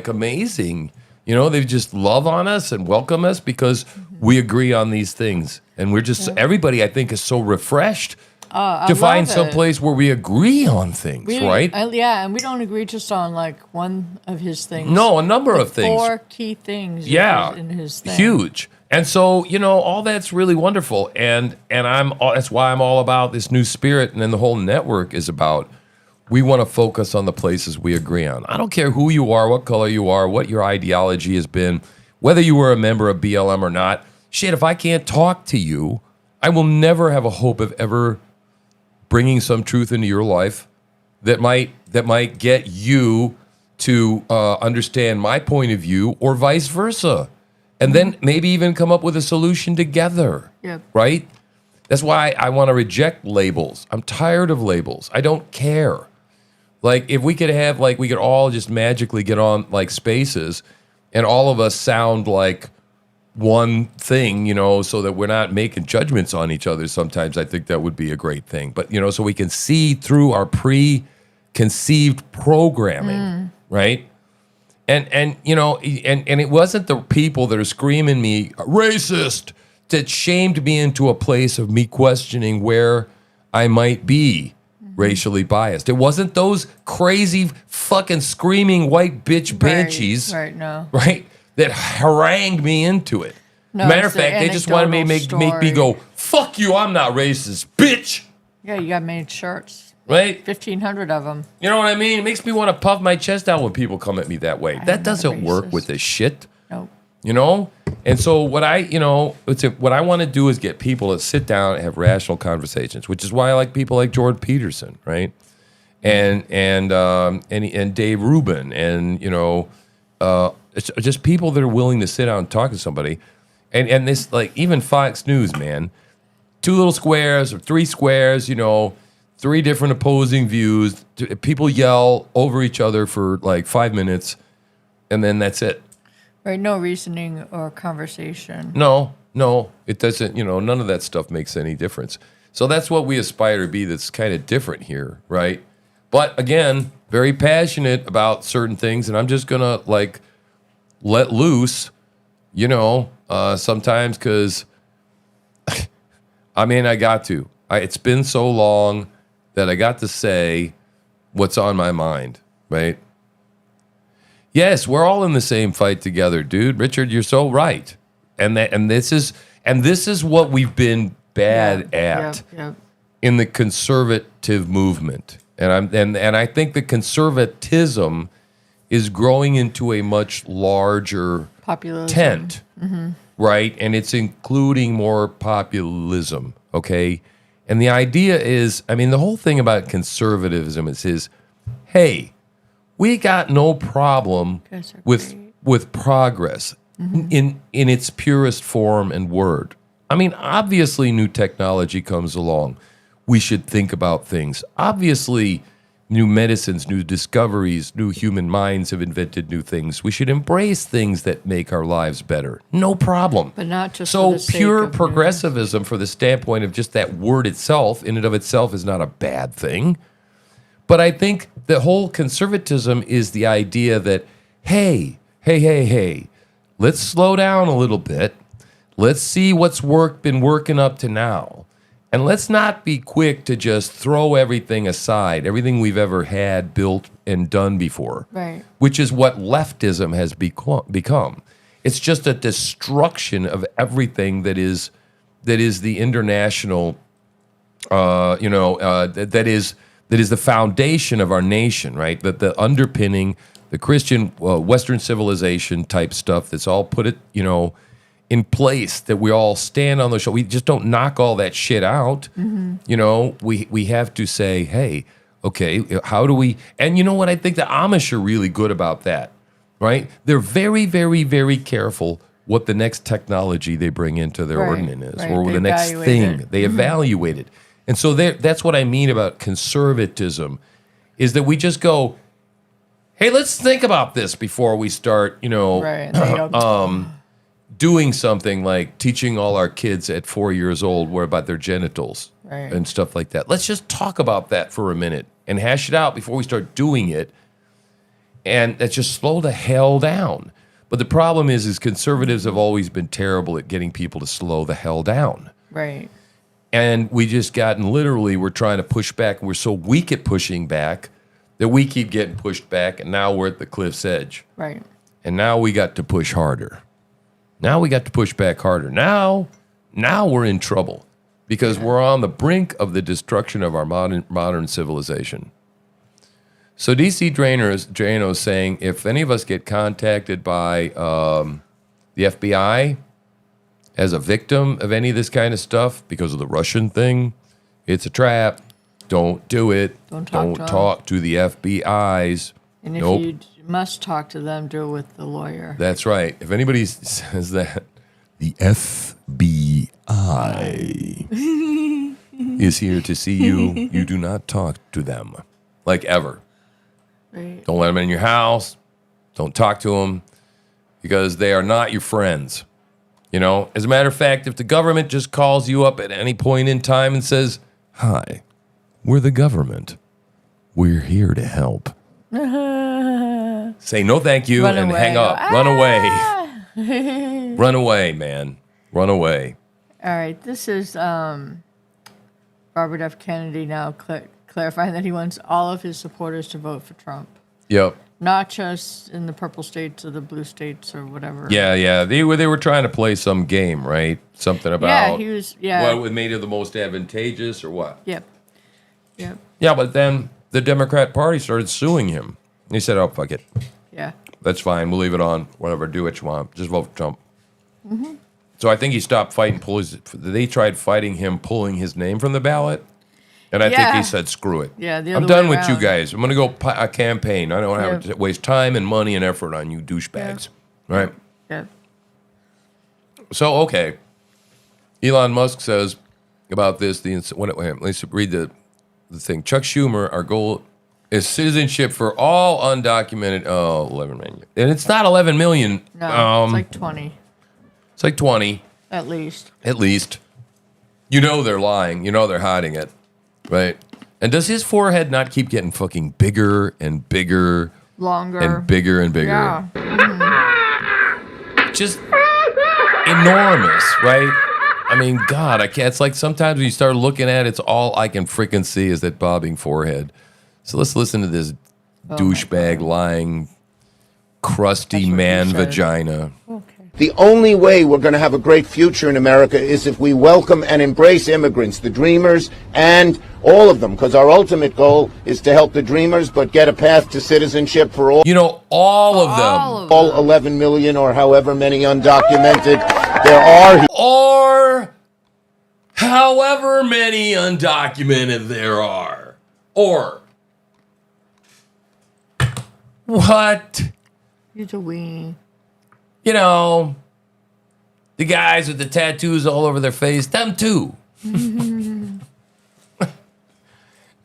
amazing. You know, they just love on us and welcome us because we agree on these things. And we're just, everybody, I think, is so refreshed to find some place where we agree on things, right? And we don't agree just on like one of his things. No, a number of things. 4 key things in his thing. Huge. And so, you know, all that's really wonderful. And that's why I'm all about this new spirit, and then the whole network is about, we want to focus on the places we agree on. I don't care who you are, what color you are, what your ideology has been, whether you were a member of BLM or not. Shit, if I can't talk to you, I will never have a hope of ever bringing some truth into your life that might get you to understand my point of view, or vice versa. And then maybe even come up with a solution together, right? That's why I want to reject labels. I'm tired of labels. I don't care. Like, if we could have, like, we could all just magically get on, like, Spaces, and all of us sound like one thing, you know, so that we're not making judgments on each other sometimes, I think that would be a great thing. But, you know, so we can see through our preconceived programming, right? And you know, and it wasn't the people that are screaming me racist that shamed me into a place of me questioning where I might be racially biased. It wasn't those crazy fucking screaming white bitch banshees, right, that harangued me into it. No, Matter of fact, they just wanted me to make me go, fuck you, I'm not racist, bitch. Yeah, you got made shirts. Right? 1,500 of them. You know what I mean? It makes me want to puff my chest out when people come at me that way. That doesn't work with this shit. Nope. You know? And so what I want to do is get people to sit down and have rational conversations, which is why I like people like Jordan Peterson, right? And Dave Rubin, and, you know, it's just people that are willing to sit down and talk to somebody. And this, like, even Fox News, man, 2 little squares or 3 squares, you know, 3 different opposing views. People yell over each other for like 5 minutes, and then that's it. Right, no reasoning or conversation. No, it doesn't. You know, none of that stuff makes any difference. So that's what we aspire to be. That's kind of different here, right? But again, very passionate about certain things, and I'm just gonna like let loose, you know, sometimes, because I mean, I got to. It's been so long that I got to say what's on my mind, right? Yes, we're all in the same fight together, dude. Richard, you're so right. And this is what we've been bad at in the conservative movement. And I think the conservatism is growing into a much larger populism tent, right? And it's including more populism, okay? And the idea is, I mean, the whole thing about conservatism is hey, we got no problem with progress in its purest form and word. I mean, obviously new technology comes along. We should think about things. Obviously, new medicines, new discoveries, new human minds have invented new things. We should embrace things that make our lives better. No problem. But not just so for the sake pure of progressivism, for the standpoint of just that word itself, in and of itself, is not a bad thing. But I think the whole conservatism is the idea that, hey, let's slow down a little bit. Let's see what's been working up to now. And let's not be quick to just throw everything aside, everything we've ever had, built, and done before. Right. Which is what leftism has become. It's just a destruction of everything that is the international, that is the foundation of our nation, right? That the underpinning, the Christian Western civilization type stuff that's all put it, you know, in place, that we all stand on the show. We just don't knock all that shit out. You know, we have to say, hey, okay, how do we? And you know what? I think the Amish are really good about that, right? They're very, very, very careful what the next technology they bring into their ordinance is, or the next thing they evaluate it. And so that's what I mean about conservatism. is that we just go, hey, let's think about this before we start, doing something like teaching all our kids at 4 years old about their genitals and stuff like that. Let's just talk about that for a minute and hash it out before we start doing it. And that's just slow the hell down. But the problem is conservatives have always been terrible at getting people to slow the hell down. Right. And we just we're trying to push back. And we're so weak at pushing back that we keep getting pushed back. And now we're at the cliff's edge. Right. And now we got to push harder. Now we got to push back harder. Now we're in trouble because we're on the brink of the destruction of our modern civilization. So DC Drano is saying if any of us get contacted by the FBI as a victim of any of this kind of stuff because of the Russian thing, it's a trap. Don't do it. Don't talk to the FBI's. And if you must talk to them, do it with the lawyer. That's right. If anybody says that, the FBI is here to see you. You do not talk to them, like ever. Right. Don't let them in your house. Don't talk to them because they are not your friends. As a matter of fact, if the government just calls you up at any point in time and says, "Hi, we're the government. We're here to help." Say no thank you and hang up. Run away. Run away, man. Run away. All right. This is Robert F. Kennedy now clarifying that he wants all of his supporters to vote for Trump. Yep. Not just in the purple states or the blue states or whatever. Yeah. They were trying to play some game, right? Something about what made it the most advantageous or what? Yep. Yeah, but then the Democrat Party started suing him. He said, "Oh, fuck it. Yeah. That's fine. We'll leave it on. Whatever. Do what you want. Just vote for Trump." Mm-hmm. So I think he stopped fighting. They tried fighting him, pulling his name from the ballot. And I think he said, "Screw it. Yeah, I'm done with you guys. I'm going to go campaign. I don't have to waste time and money and effort on you douchebags." Yeah. Right? Yeah. So, okay. Elon Musk says about this, let's read the thing. Chuck Schumer, our goal is citizenship for all undocumented, 11 million. And it's not 11 million. No, it's like 20. It's like 20. At least. They're lying. They're hiding it. Right. And does his forehead not keep getting fucking bigger and bigger? Longer. And bigger and bigger. Yeah. Mm-hmm. Just enormous, right? I mean, God, I can't. It's like sometimes when you start looking at it, it's all I can freaking see is that bobbing forehead. So let's listen to this douchebag lying, crusty man vagina. Okay. The only way we're going to have a great future in America is if we welcome and embrace immigrants, the dreamers, and all of them, because our ultimate goal is to help the dreamers, but get a path to citizenship for all. All of them. All 11 million or however many undocumented there are. Or however many undocumented there are. Or. What? You're a weenie. The guys with the tattoos all over their face, them too.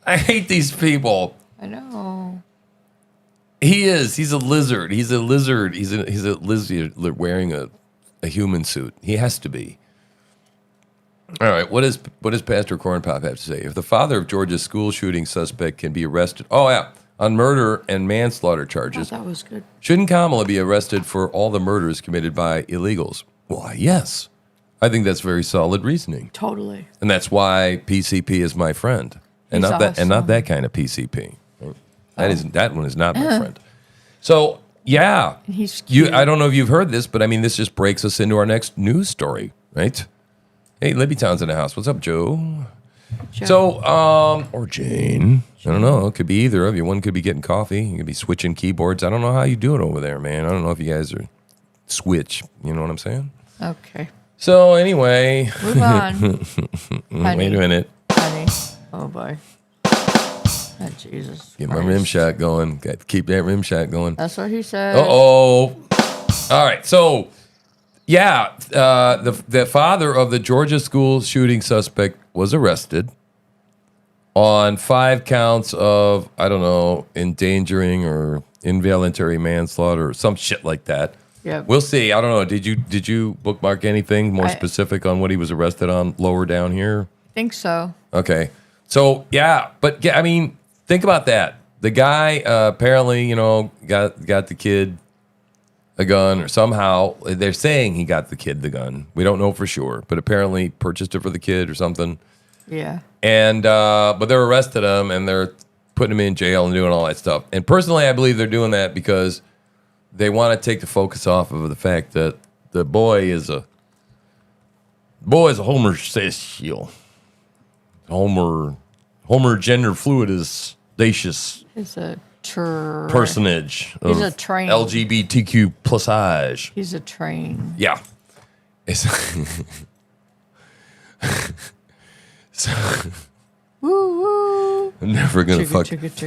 I hate these people. I know. He's a lizard. He's a lizard. He's a lizard wearing a human suit. He has to be. All right, what does Pastor Corn Pop have to say? If the father of Georgia's school shooting suspect can be arrested, on murder and manslaughter charges. That was good. Shouldn't Kamala be arrested for all the murders committed by illegals? Why, yes. I think that's very solid reasoning. Totally. And that's why PCP is my friend. And not that kind of PCP. That one is not my friend. So, yeah. He's cute. I don't know if you've heard this, but I mean this just breaks us into our next news story, right? Hey, Libby Town's in the house. What's up, Joe? So, or Jane. I don't know. It could be either of you. One could be getting coffee. You could be switching keyboards. I don't know how you do it over there, man. I don't know if you guys are switch. You know what I'm saying? Okay. So, anyway. Move on. Wait a minute. Honey. Oh, boy. Oh, Jesus. Get my rim shot going. Got to keep that rim shot going. That's what he said. Uh-oh. All right. So, yeah, the father of the Georgia school shooting suspect was arrested. on 5 counts of, I don't know, endangering or involuntary manslaughter or some shit like that. Yep. We'll see. I don't know. Did you bookmark anything more specific on what he was arrested on lower down here? I think so. Okay. So, yeah, but I mean, think about that. The guy apparently, got the kid a gun, or somehow they're saying he got the kid the gun. We don't know for sure, but apparently purchased it for the kid or something. Yeah. And but they're arrested him and they're putting him in jail and doing all that stuff. And personally, I believe they're doing that because they want to take the focus off of the fact that the boy is a homosexual. Homer gender fluid is dacious. He's a personage. He's a train. LGBTQ plus-age. He's a train. Yeah. It's so, woo woo. I'm never gonna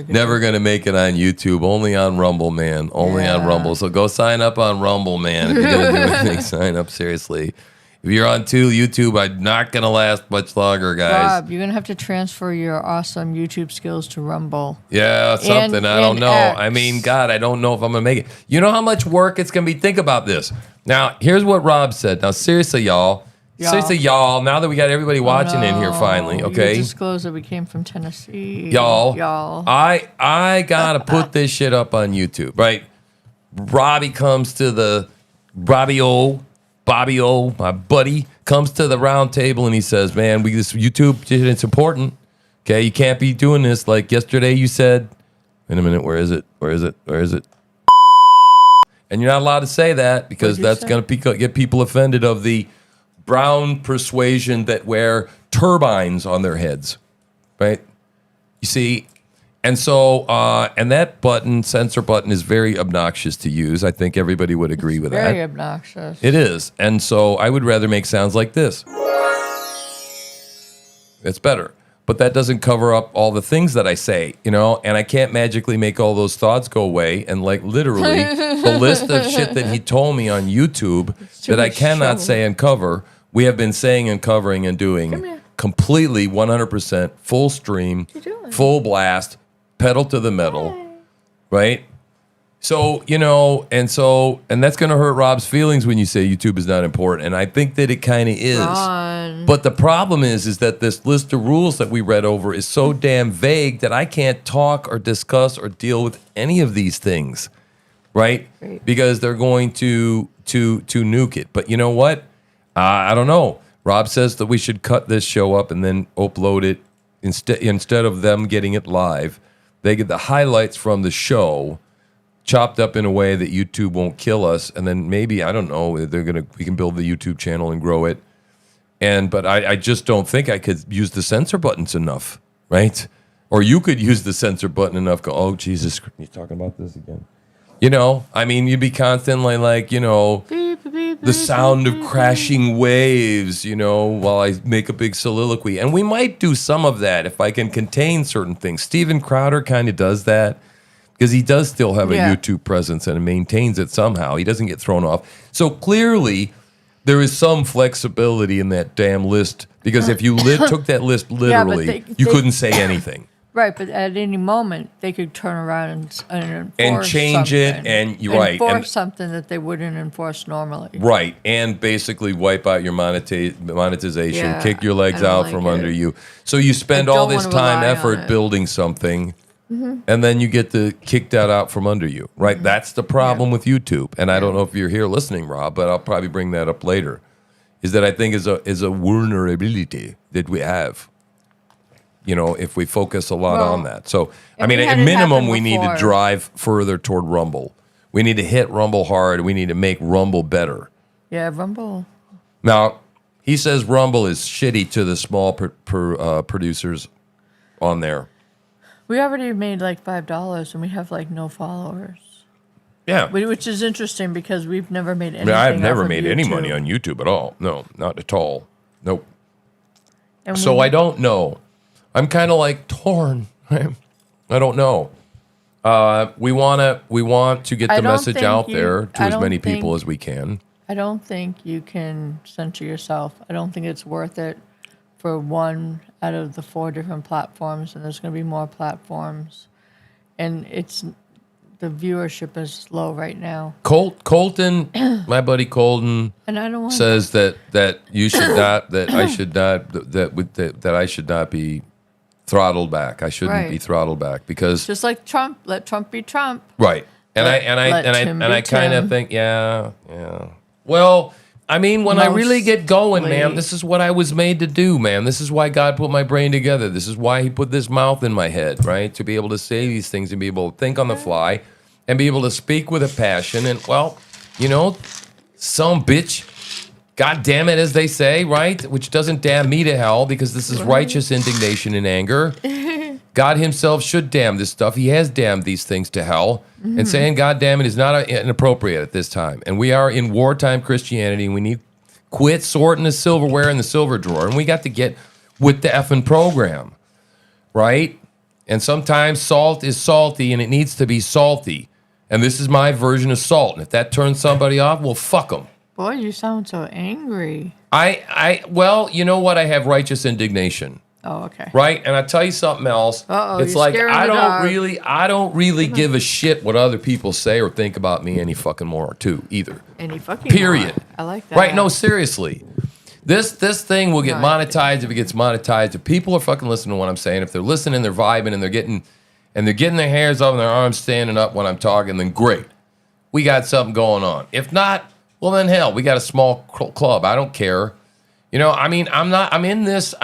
never gonna make it on YouTube. Only on Rumble, man. Only on Rumble. So go sign up on Rumble, man. If you're gonna do anything, sign up seriously. If you're on YouTube, I'm not gonna last much longer, guys. Rob, you're gonna have to transfer your awesome YouTube skills to Rumble. Yeah, something. I don't know. X. I mean, God, I don't know if I'm gonna make it. You know how much work it's gonna be? Think about this. Now, here's what Rob said. Now, seriously, y'all. Seriously, y'all. Now that we got everybody watching in here, finally, okay? You disclosed that we came from Tennessee. Y'all. I gotta put this shit up on YouTube, right? Robbie comes to the Bobby O, my buddy, comes to the round table and he says, "Man, this YouTube shit, it's important. Okay, you can't be doing this like yesterday. You said, wait a minute, where is it? And you're not allowed to say that because that's going to get people offended of the brown persuasion that wear turbines on their heads, right? You see, and so, and that censor button is very obnoxious to use. I think everybody would agree with that. Very obnoxious. It is. And so I would rather make sounds like this. It's better. But that doesn't cover up all the things that I say, and I can't magically make all those thoughts go away. And like literally the list of shit that he told me on YouTube that I cannot say and cover, we have been saying and covering and doing completely 100% full stream, full blast, pedal to the metal, right? So, and that's going to hurt Rob's feelings when you say YouTube is not important. And I think that it kind of is. Ron. But the problem is that this list of rules that we read over is so damn vague that I can't talk or discuss or deal with any of these things, right? Because they're going to nuke it. But you know what? I don't know. Rob says that we should cut this show up and then upload it instead of them getting it live. They get the highlights from the show chopped up in a way that YouTube won't kill us, and then maybe, I don't know, we can build the YouTube channel and grow it. But I just don't think I could use the censor buttons enough, right? Or you could use the censor button enough. Go, oh Jesus, you're talking about this again. I mean, you'd be constantly like, the sound of crashing waves, while I make a big soliloquy. And we might do some of that if I can contain certain things. Steven Crowder kind of does that because he does still have a YouTube presence and maintains it somehow. He doesn't get thrown off. So clearly, there is some flexibility in that damn list because if you took that list literally, you couldn't say anything. Right, but at any moment they could turn around and enforce change something. it, and you're right, enforce something that they wouldn't enforce normally. Right, and basically wipe out your monetization, kick your legs out from under you. So you spend all this time, effort building something, and then you get kick that out from under you. Right, that's the problem with YouTube. And I don't know if you're here listening, Rob, but I'll probably bring that up later. Is that I think is a vulnerability that we have. If we focus a lot on that. So, I mean, at minimum, we need to drive further toward Rumble. We need to hit Rumble hard. We need to make Rumble better. Yeah, Rumble. Now, he says Rumble is shitty to the small producers on there. We already made like $5 and we have like no followers. Yeah. Which is interesting because we've never made anything. I've never made any money on YouTube at all. No, not at all. Nope. So I don't know. I'm kind of like torn. I don't know. We want to get the message out there to as many people as we can. I don't think you can censor yourself. I don't think it's worth it for one out of the 4 different platforms, and there's going to be more platforms. And the viewership is low right now. Colton, my buddy Colton, And I don't want says that you should not, that I should not, that I should not be throttled back. I shouldn't be throttled back because just like Trump, let Trump be Trump. right. And I kind of think, yeah. Well, I mean, when I really get going, man, this is what I was made to do, man. This is why God put my brain together. This is why He put this mouth in my head, right? To be able to say these things and be able to think on the fly and be able to speak with a passion. And, well, you know, some bitch, God damn it, as they say, right? Which doesn't damn me to hell because this is righteous indignation and anger. God Himself should damn this stuff. He has damned these things to hell. And saying God damn it is not inappropriate at this time. And we are in wartime Christianity, and we need to quit sorting the silverware in the silver drawer. And we got to get with the effing program, right? And sometimes salt is salty, and it needs to be salty. And this is my version of salt. And if that turns somebody off, well, fuck them. Boy, you sound so angry. Well, you know what? I have righteous indignation. Oh, okay. Right? And I tell you something else. It's like I don't really give a shit what other people say or think about me any fucking more too either. Any fucking period. More. I like that. Right? No, seriously. This thing will get monetized if it gets monetized. If people are fucking listening to what I'm saying, if they're listening, they're vibing, and they're getting their hairs up and their arms standing up when I'm talking, then great. We got something going on. If not, well then hell, we got a small club. I don't care. You know, I mean, I'm in this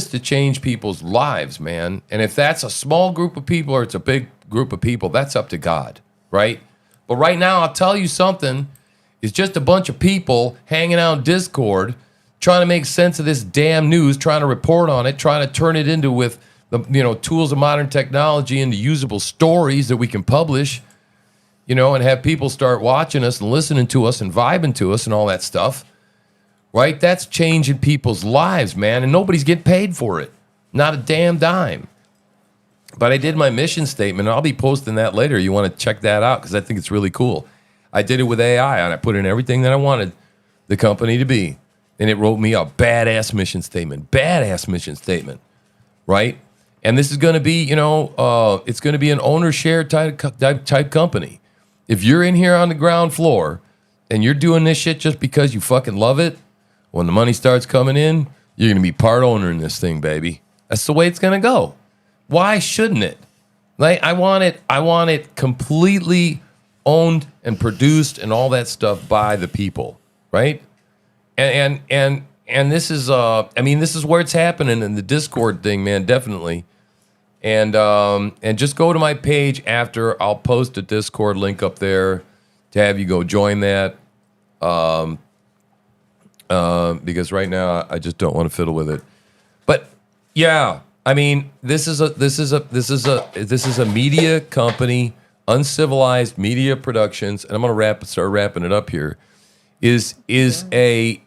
to change people's lives, man. And if that's a small group of people or it's a big group of people, that's up to God, right? But right now, I'll tell you something. It's just a bunch of people hanging out in Discord, trying to make sense of this damn news, trying to report on it, trying to turn it into with the tools of modern technology into usable stories that we can publish, and have people start watching us and listening to us and vibing to us and all that stuff. Right? That's changing people's lives, man, and nobody's getting paid for it. Not a damn dime. But I did my mission statement, and I'll be posting that later. You want to check that out because I think it's really cool. I did it with AI, and I put in everything that I wanted the company to be, and it wrote me a badass mission statement. Badass mission statement, right? And this is going to be, it's going to be an owner share type company. If you're in here on the ground floor and you're doing this shit just because you fucking love it, when the money starts coming in, you're going to be part owner in this thing, baby. That's the way it's going to go. Why shouldn't it? Like I want it completely owned and produced and all that stuff by the people, right? And this is this is where it's happening in the Discord thing, man, definitely. And just go to my page after. I'll post a Discord link up there to have you go join that. Because right now I just don't want to fiddle with it. But yeah, I mean, this is a media company, Uncivilized Media Productions, and I'm gonna start wrapping it up here. It's a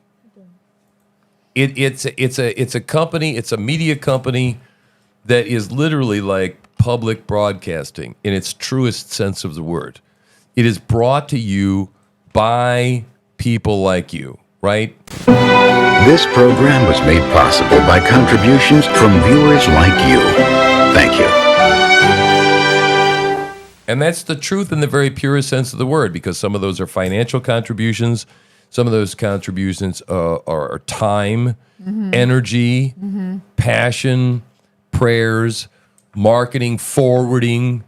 company, it's a media company that is literally like public broadcasting in its truest sense of the word. It is brought to you by people like you. Right? This program was made possible by contributions from viewers like you. Thank you. And that's the truth in the very purest sense of the word, because some of those are financial contributions. Some of those contributions are time, energy, passion, prayers, marketing, forwarding.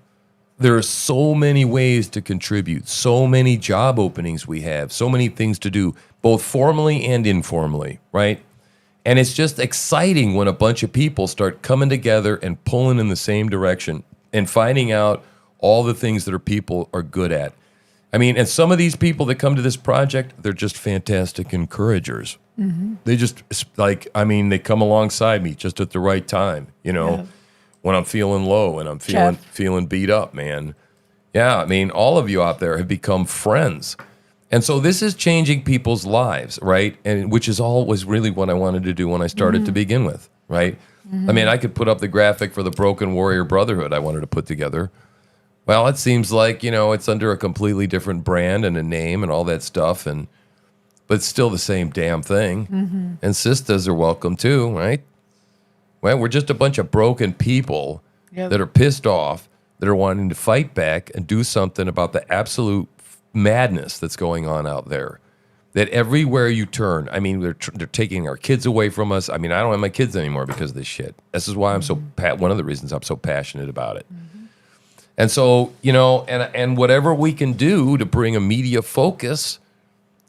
There are so many ways to contribute, so many job openings we have, so many things to do, both formally and informally, right? And it's just exciting when a bunch of people start coming together and pulling in the same direction and finding out all the things that people are good at. I mean, and some of these people that come to this project, they're just fantastic encouragers. They just, they come alongside me just at the right time, when I'm feeling low and I'm feeling beat up, man. Yeah, I mean, all of you out there have become friends. And so this is changing people's lives, right? And which is always really what I wanted to do when I started to begin with, right? I mean, I could put up the graphic for the Broken Warrior Brotherhood I wanted to put together. Well, it seems like, it's under a completely different brand and a name and all that stuff. And but it's still the same damn thing. And sisters are welcome too, right? Well, we're just a bunch of broken people that are pissed off, that are wanting to fight back and do something about the absolute madness that's going on out there. That everywhere you turn, I mean, they're taking our kids away from us. I mean, I don't have my kids anymore because of this shit. This is why I'm so one of the reasons I'm so passionate about it. And so, you know, and whatever we can do to bring a media focus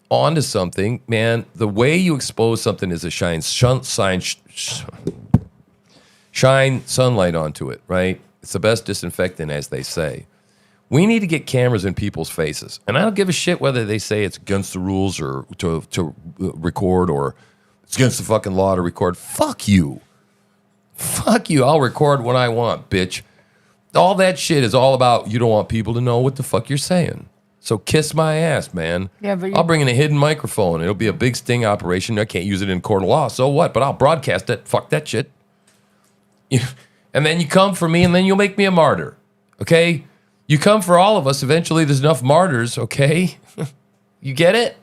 onto something, man, the way you expose something is to shine sunlight onto it, right? It's the best disinfectant, as they say. We need to get cameras in people's faces. And I don't give a shit whether they say it's against the rules or to record or it's against the fucking law to record. Fuck you. Fuck you. I'll record when I want, bitch. All that shit is all about you don't want people to know what the fuck you're saying. So kiss my ass, man. Yeah, but I'll bring in a hidden microphone. It'll be a big sting operation. I can't use it in court of law. So what? But I'll broadcast it. Fuck that shit. And then you come for me and then you'll make me a martyr. Okay? You come for all of us. Eventually there's enough martyrs, okay? You get it?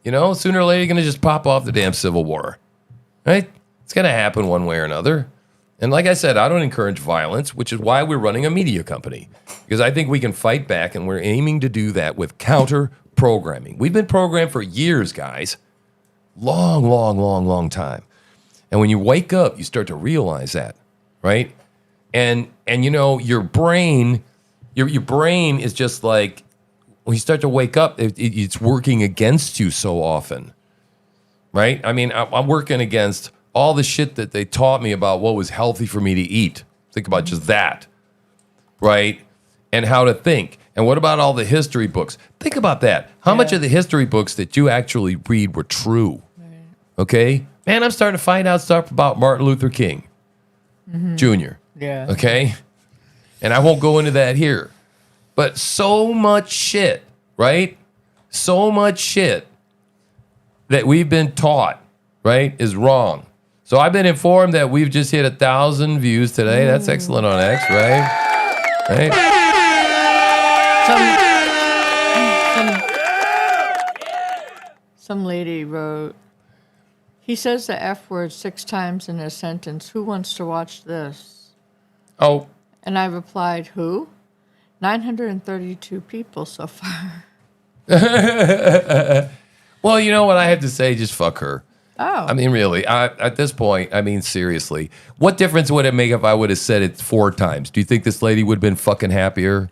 You know, sooner or later you're going to just pop off the damn Civil War. Right? It's going to happen one way or another. And like I said, I don't encourage violence, which is why we're running a media company. Because I think we can fight back, and we're aiming to do that with counter-programming. We've been programmed for years, guys. Long time. And when you wake up, you start to realize that, right? And you know, your brain is just like, when you start to wake up, it's working against you so often, right? I mean, I'm working against all the shit that they taught me about what was healthy for me to eat. Think about just that, right? And how to think. And what about all the history books? Think about that. How much of the history books that you actually read were true? Okay? Man, I'm starting to find out stuff about Martin Luther King Jr. Yeah. Okay? And I won't go into that here. But so much shit, right? So much shit that we've been taught, right, is wrong. So I've been informed that we've just hit 1,000 views today. That's excellent on X, right? Right? Some lady wrote, he says the F word 6 times in a sentence. Who wants to watch this? Oh. And I replied, who? 932 people so far. Well, you know what I have to say? Just fuck her. Oh. I mean, really, at this point, I mean, seriously. What difference would it make if I would have said it 4 times? Do you think this lady would have been fucking happier?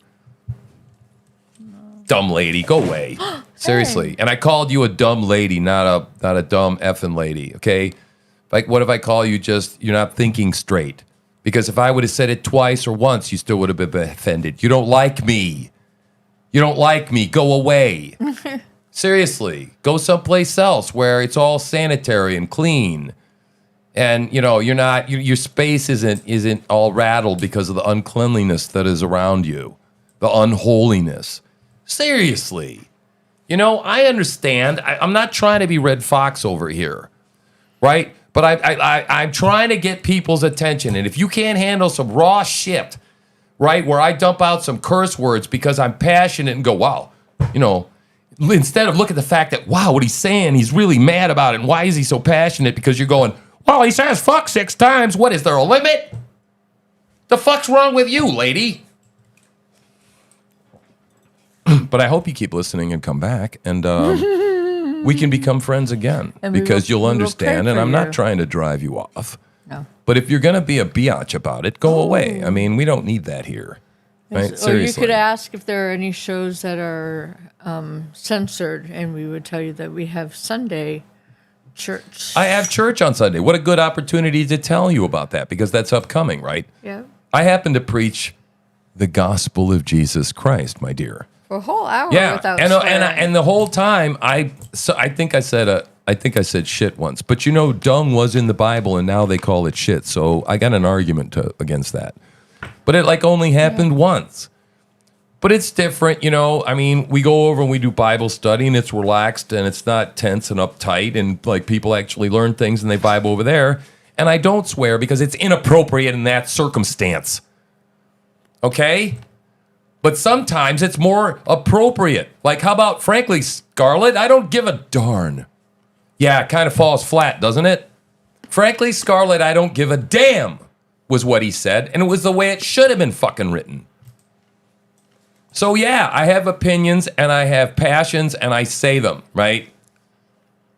No. Dumb lady, go away. Seriously. Hey. And I called you a dumb lady, not a dumb effing lady, okay? Like, what if I call you just, you're not thinking straight? Because if I would have said it twice or once, you still would have been offended. You don't like me. You don't like me. Go away. Seriously, go someplace else where it's all sanitary and clean, and you know you're not your space isn't all rattled because of the uncleanliness that is around you, the unholiness. Seriously, you know I understand. I'm not trying to be Red Fox over here, right? But I'm trying to get people's attention, and if you can't handle some raw shit, right, where I dump out some curse words because I'm passionate and go, wow, you know. Instead of look at the fact that, wow, what he's saying, he's really mad about it. And why is he so passionate? Because you're going, well, he says fuck 6 times. What, is there a limit? The fuck's wrong with you, lady? But I hope you keep listening and come back. And we can become friends again. Because you'll understand. And I'm not trying to drive you off. No. But if you're going to be a biatch about it, go away. I mean, we don't need that here. Right? Or you could ask if there are any shows that are censored, and we would tell you that we have Sunday church. I have church on Sunday. What a good opportunity to tell you about that, because that's upcoming, right? Yeah. I happen to preach the gospel of Jesus Christ, my dear. For a whole hour without and the whole time I think I said shit once, but you know, dung was in the Bible, and now they call it shit. So I got an argument against that. But it like only happened once. But it's different, you know. I mean, we go over and we do Bible study, and it's relaxed, and it's not tense and uptight, and like people actually learn things and they Bible over there. And I don't swear because it's inappropriate in that circumstance. Okay? But sometimes it's more appropriate. Like, how about, frankly, Scarlett, I don't give a darn. Yeah, it kind of falls flat, doesn't it? Frankly, Scarlett, I don't give a damn, was what he said. And it was the way it should have been fucking written. So, yeah, I have opinions and I have passions and I say them, right?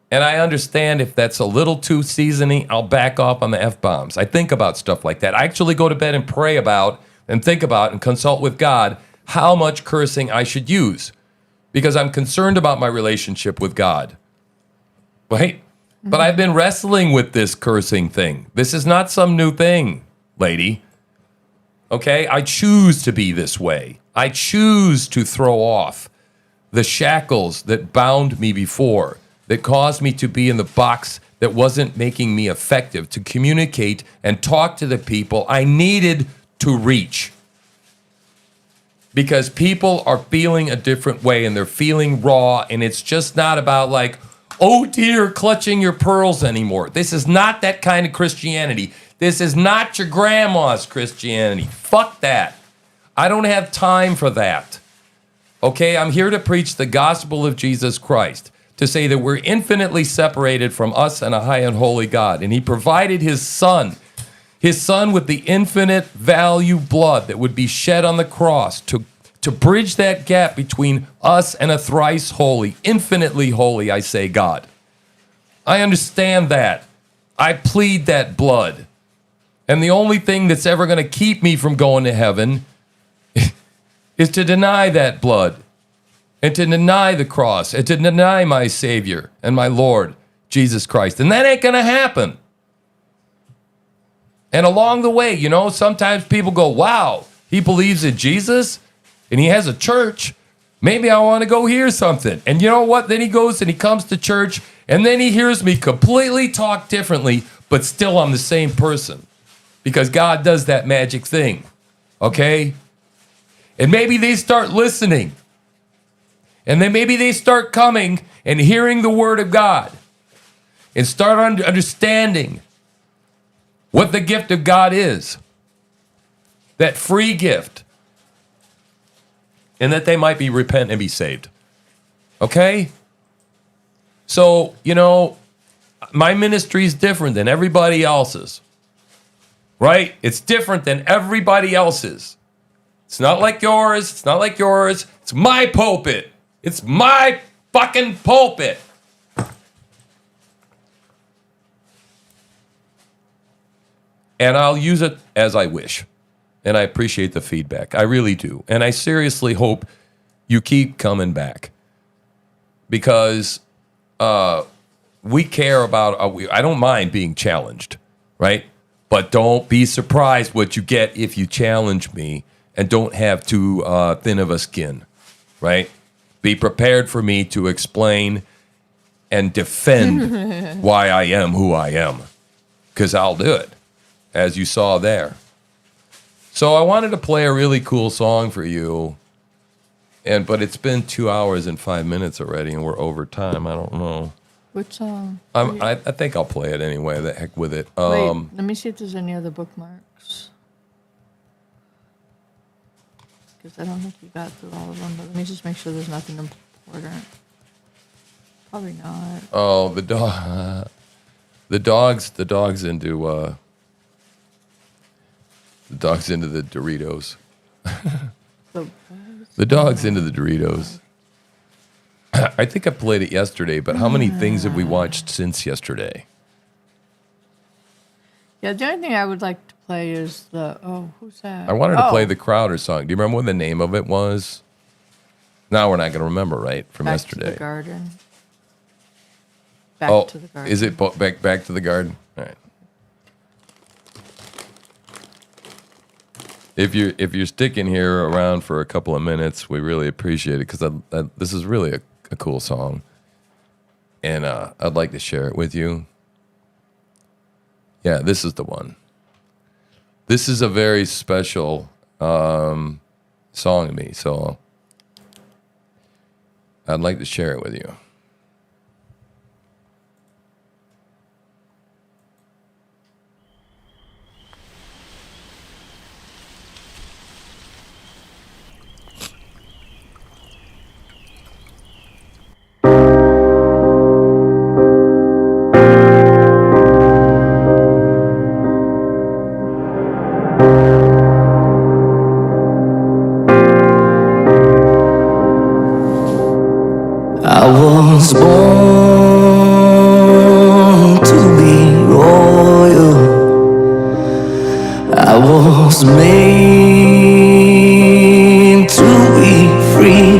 And I understand if that's a little too seasoning, I'll back off on the F-bombs. I think about stuff like that. I actually go to bed and pray about and think about and consult with God how much cursing I should use because I'm concerned about my relationship with God. Right? But I've been wrestling with this cursing thing. This is not some new thing, lady. Okay? I choose to be this way. I choose to throw off the shackles that bound me before, that caused me to be in the box that wasn't making me effective to communicate and talk to the people I needed to reach. Because people are feeling a different way and they're feeling raw, and it's just not about like, oh dear, clutching your pearls anymore. This is not that kind of Christianity. This is not your grandma's Christianity. Fuck that. I don't have time for that. Okay, I'm here to preach the gospel of Jesus Christ, to say that we're infinitely separated from us and a high and holy God. And he provided his son with the infinite value blood that would be shed on the cross to bridge that gap between us and a thrice holy, infinitely holy, I say, God. I understand that. I plead that blood. And the only thing that's ever going to keep me from going to heaven is to deny that blood and to deny the cross and to deny my Savior and my Lord, Jesus Christ. And that ain't going to happen. And along the way, you know, sometimes people go, wow, he believes in Jesus and he has a church. Maybe I want to go hear something. And you know what? Then he goes and he comes to church and then he hears me completely talk differently, but still I'm the same person because God does that magic thing. Okay? And maybe they start listening. And then maybe they start coming and hearing the word of God and start understanding what the gift of God is, that free gift, and that they might be repent and be saved. Okay? So, you know, my ministry is different than everybody else's, right? It's different than everybody else's. It's not like yours. It's not like yours. It's my pulpit. It's my fucking pulpit. And I'll use it as I wish. And I appreciate the feedback. I really do. And I seriously hope you keep coming back. Because we care about, I don't mind being challenged, right? But don't be surprised what you get if you challenge me and don't have too thin of a skin, right? Be prepared for me to explain and defend why I am who I am. Because I'll do it, as you saw there. So I wanted to play a really cool song for you, but it's been 2 hours and 5 minutes already, and we're over time. I don't know. Which song? I think I'll play it anyway. The heck with it. Wait, let me see if there's any other bookmarks. Because I don't think you got through all of them, but let me just make sure there's nothing important. Probably not. Oh, the dog's into the dog's into the Doritos. The dog's into the Doritos. I think I played it yesterday, but how many things have we watched since yesterday? Yeah, the only thing I would like to play is who's that? I wanted to play the Crowder song. Do you remember what the name of it was? Now we're not going to remember, right? From yesterday. To the Garden. Back to the Garden. Is it back to the Garden? All right. If you're sticking here around for a couple of minutes, we really appreciate it because this is really a cool song, and I'd like to share it with you. Yeah, this is the one. This is a very special song to me, so I'd like to share it with you. born to be royal. I was made to be free,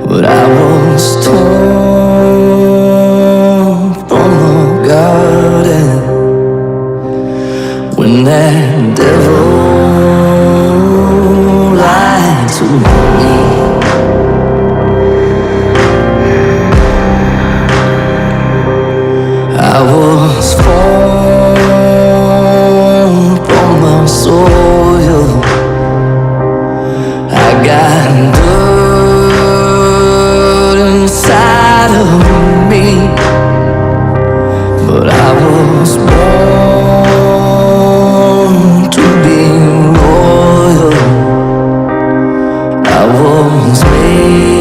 but I was torn from the garden when that devil lied to me. I was formed from the soil. I got dirt inside of me, but I was born to be royal. I was made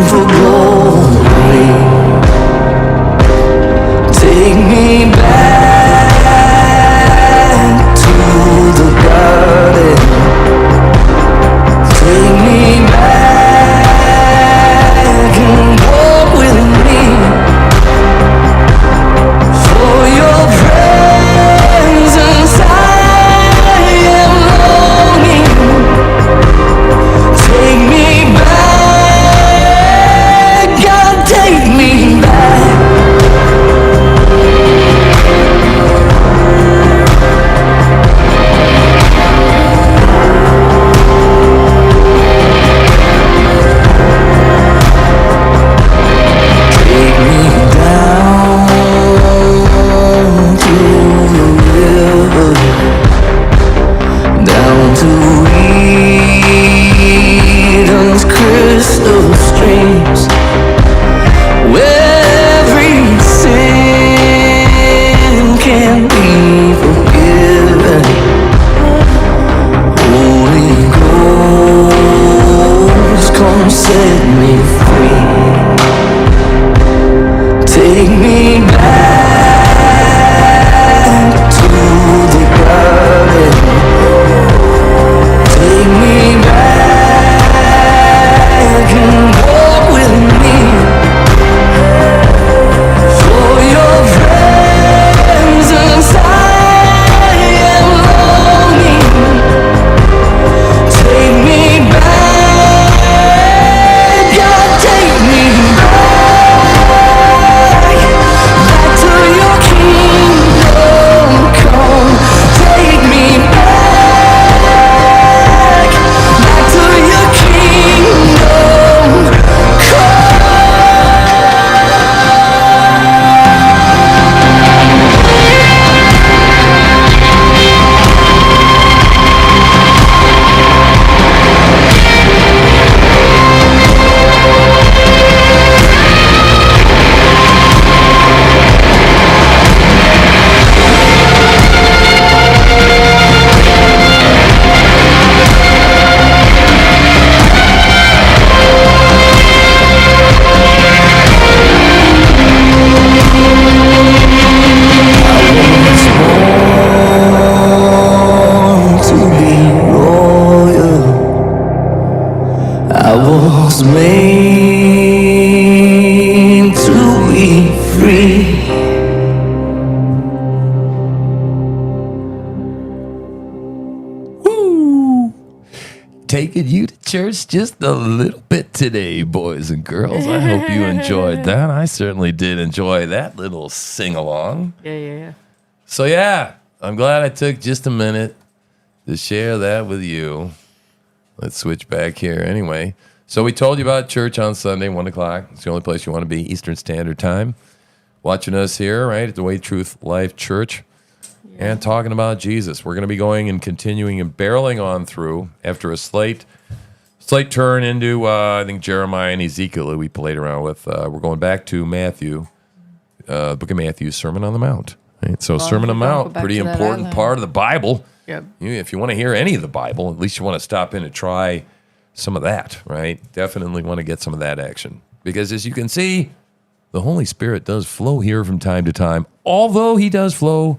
for glory. Take me back to the garden. Take me back and walk with me. For your presence I am longing. Take me back, God, take me back. Take me down to the river, down to Eden's crystal streams, where every sin can be forgiven. Holy Ghost, come set me free. Take me back to the garden. Take me back and walk with me. For your presence I am longing. Take me back, God, take me back to your kingdom come. Take me back to your kingdom to be royal. I was made to be free. Taking you to church just a little bit today, boys and girls. I hope you enjoyed that. I certainly did enjoy that little sing-along. Yeah. So, yeah, I'm glad I took just a minute to share that with you. Let's switch back here anyway. So we told you about church on Sunday, 1 o'clock. It's the only place you want to be, Eastern Standard Time. Watching us here, right, at the Way, Truth, Life Church. And talking about Jesus. We're going to be going and continuing and barreling on through after a slight turn into, I think, Jeremiah and Ezekiel that we played around with. We're going back to Matthew, book of Matthew, Sermon on the Mount. Right? So Sermon on the Mount, pretty important part of the Bible. Yep. If you want to hear any of the Bible, at least you want to stop in and try some of that, right? Definitely want to get some of that action. Because as you can see, the Holy Spirit does flow here from time to time, although he does flow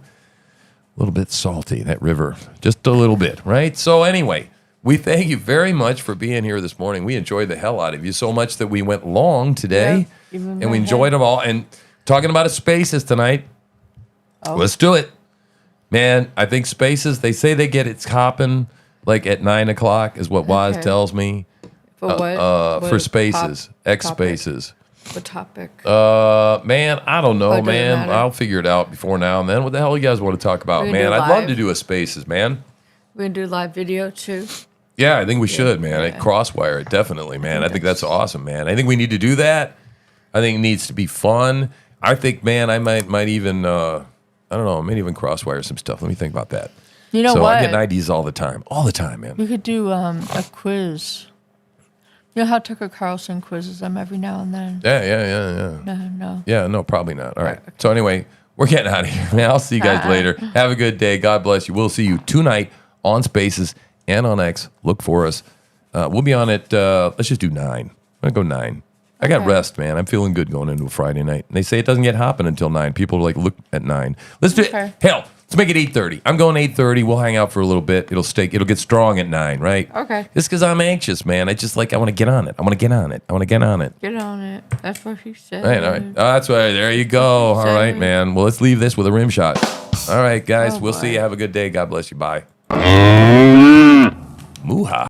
a little bit salty, that river, just a little bit, right? So anyway, we thank you very much for being here this morning. We enjoyed the hell out of you so much that we went long today, and we enjoyed them all. And talking about Spaces tonight, let's do it. Man, I think Spaces, they say they get its hopping like at 9 o'clock is what Waz tells me. For what? For Spaces, X Spaces. What topic? Man, I don't know, doesn't man. matter. I'll figure it out before now and then. What the hell you guys want to talk about, We can man? do I'd love live. to do a Spaces, man. We're going to do live video too. Yeah, I think we should, man. Crosswire it, definitely, man. I think that's awesome, man. I think we need to do that. I think it needs to be fun. I think, man, I might even, I don't know, I might even crosswire some stuff. Let me think about that. You know so what? I'm getting ideas all the time, man. We could do a quiz. You know how Tucker Carlson quizzes them every now and then? Yeah. No. Yeah, no, probably not. All right. So anyway, we're getting out of here, man. I'll see you guys later. Have a good day. God bless you. We'll see you tonight on Spaces and on X. Look for us. We'll be on it. Let's just do 9. I'm going to go 9. I got rest, man. I'm feeling good going into a Friday night. And they say it doesn't get hopping until 9. People are like, look at 9. Let's do it. Hell, let's make it 8:30. I'm going 8:30. We'll hang out for a little bit. It'll get strong at 9, right? Okay. Just because I'm anxious, man. I want to get on it. I want to get on it. Get on it. That's what he said. All right. Oh, that's right. There you go. All right, man. Well, let's leave this with a rim shot. All right, guys. We'll see you. Have a good day. God bless you. Bye. Mooha.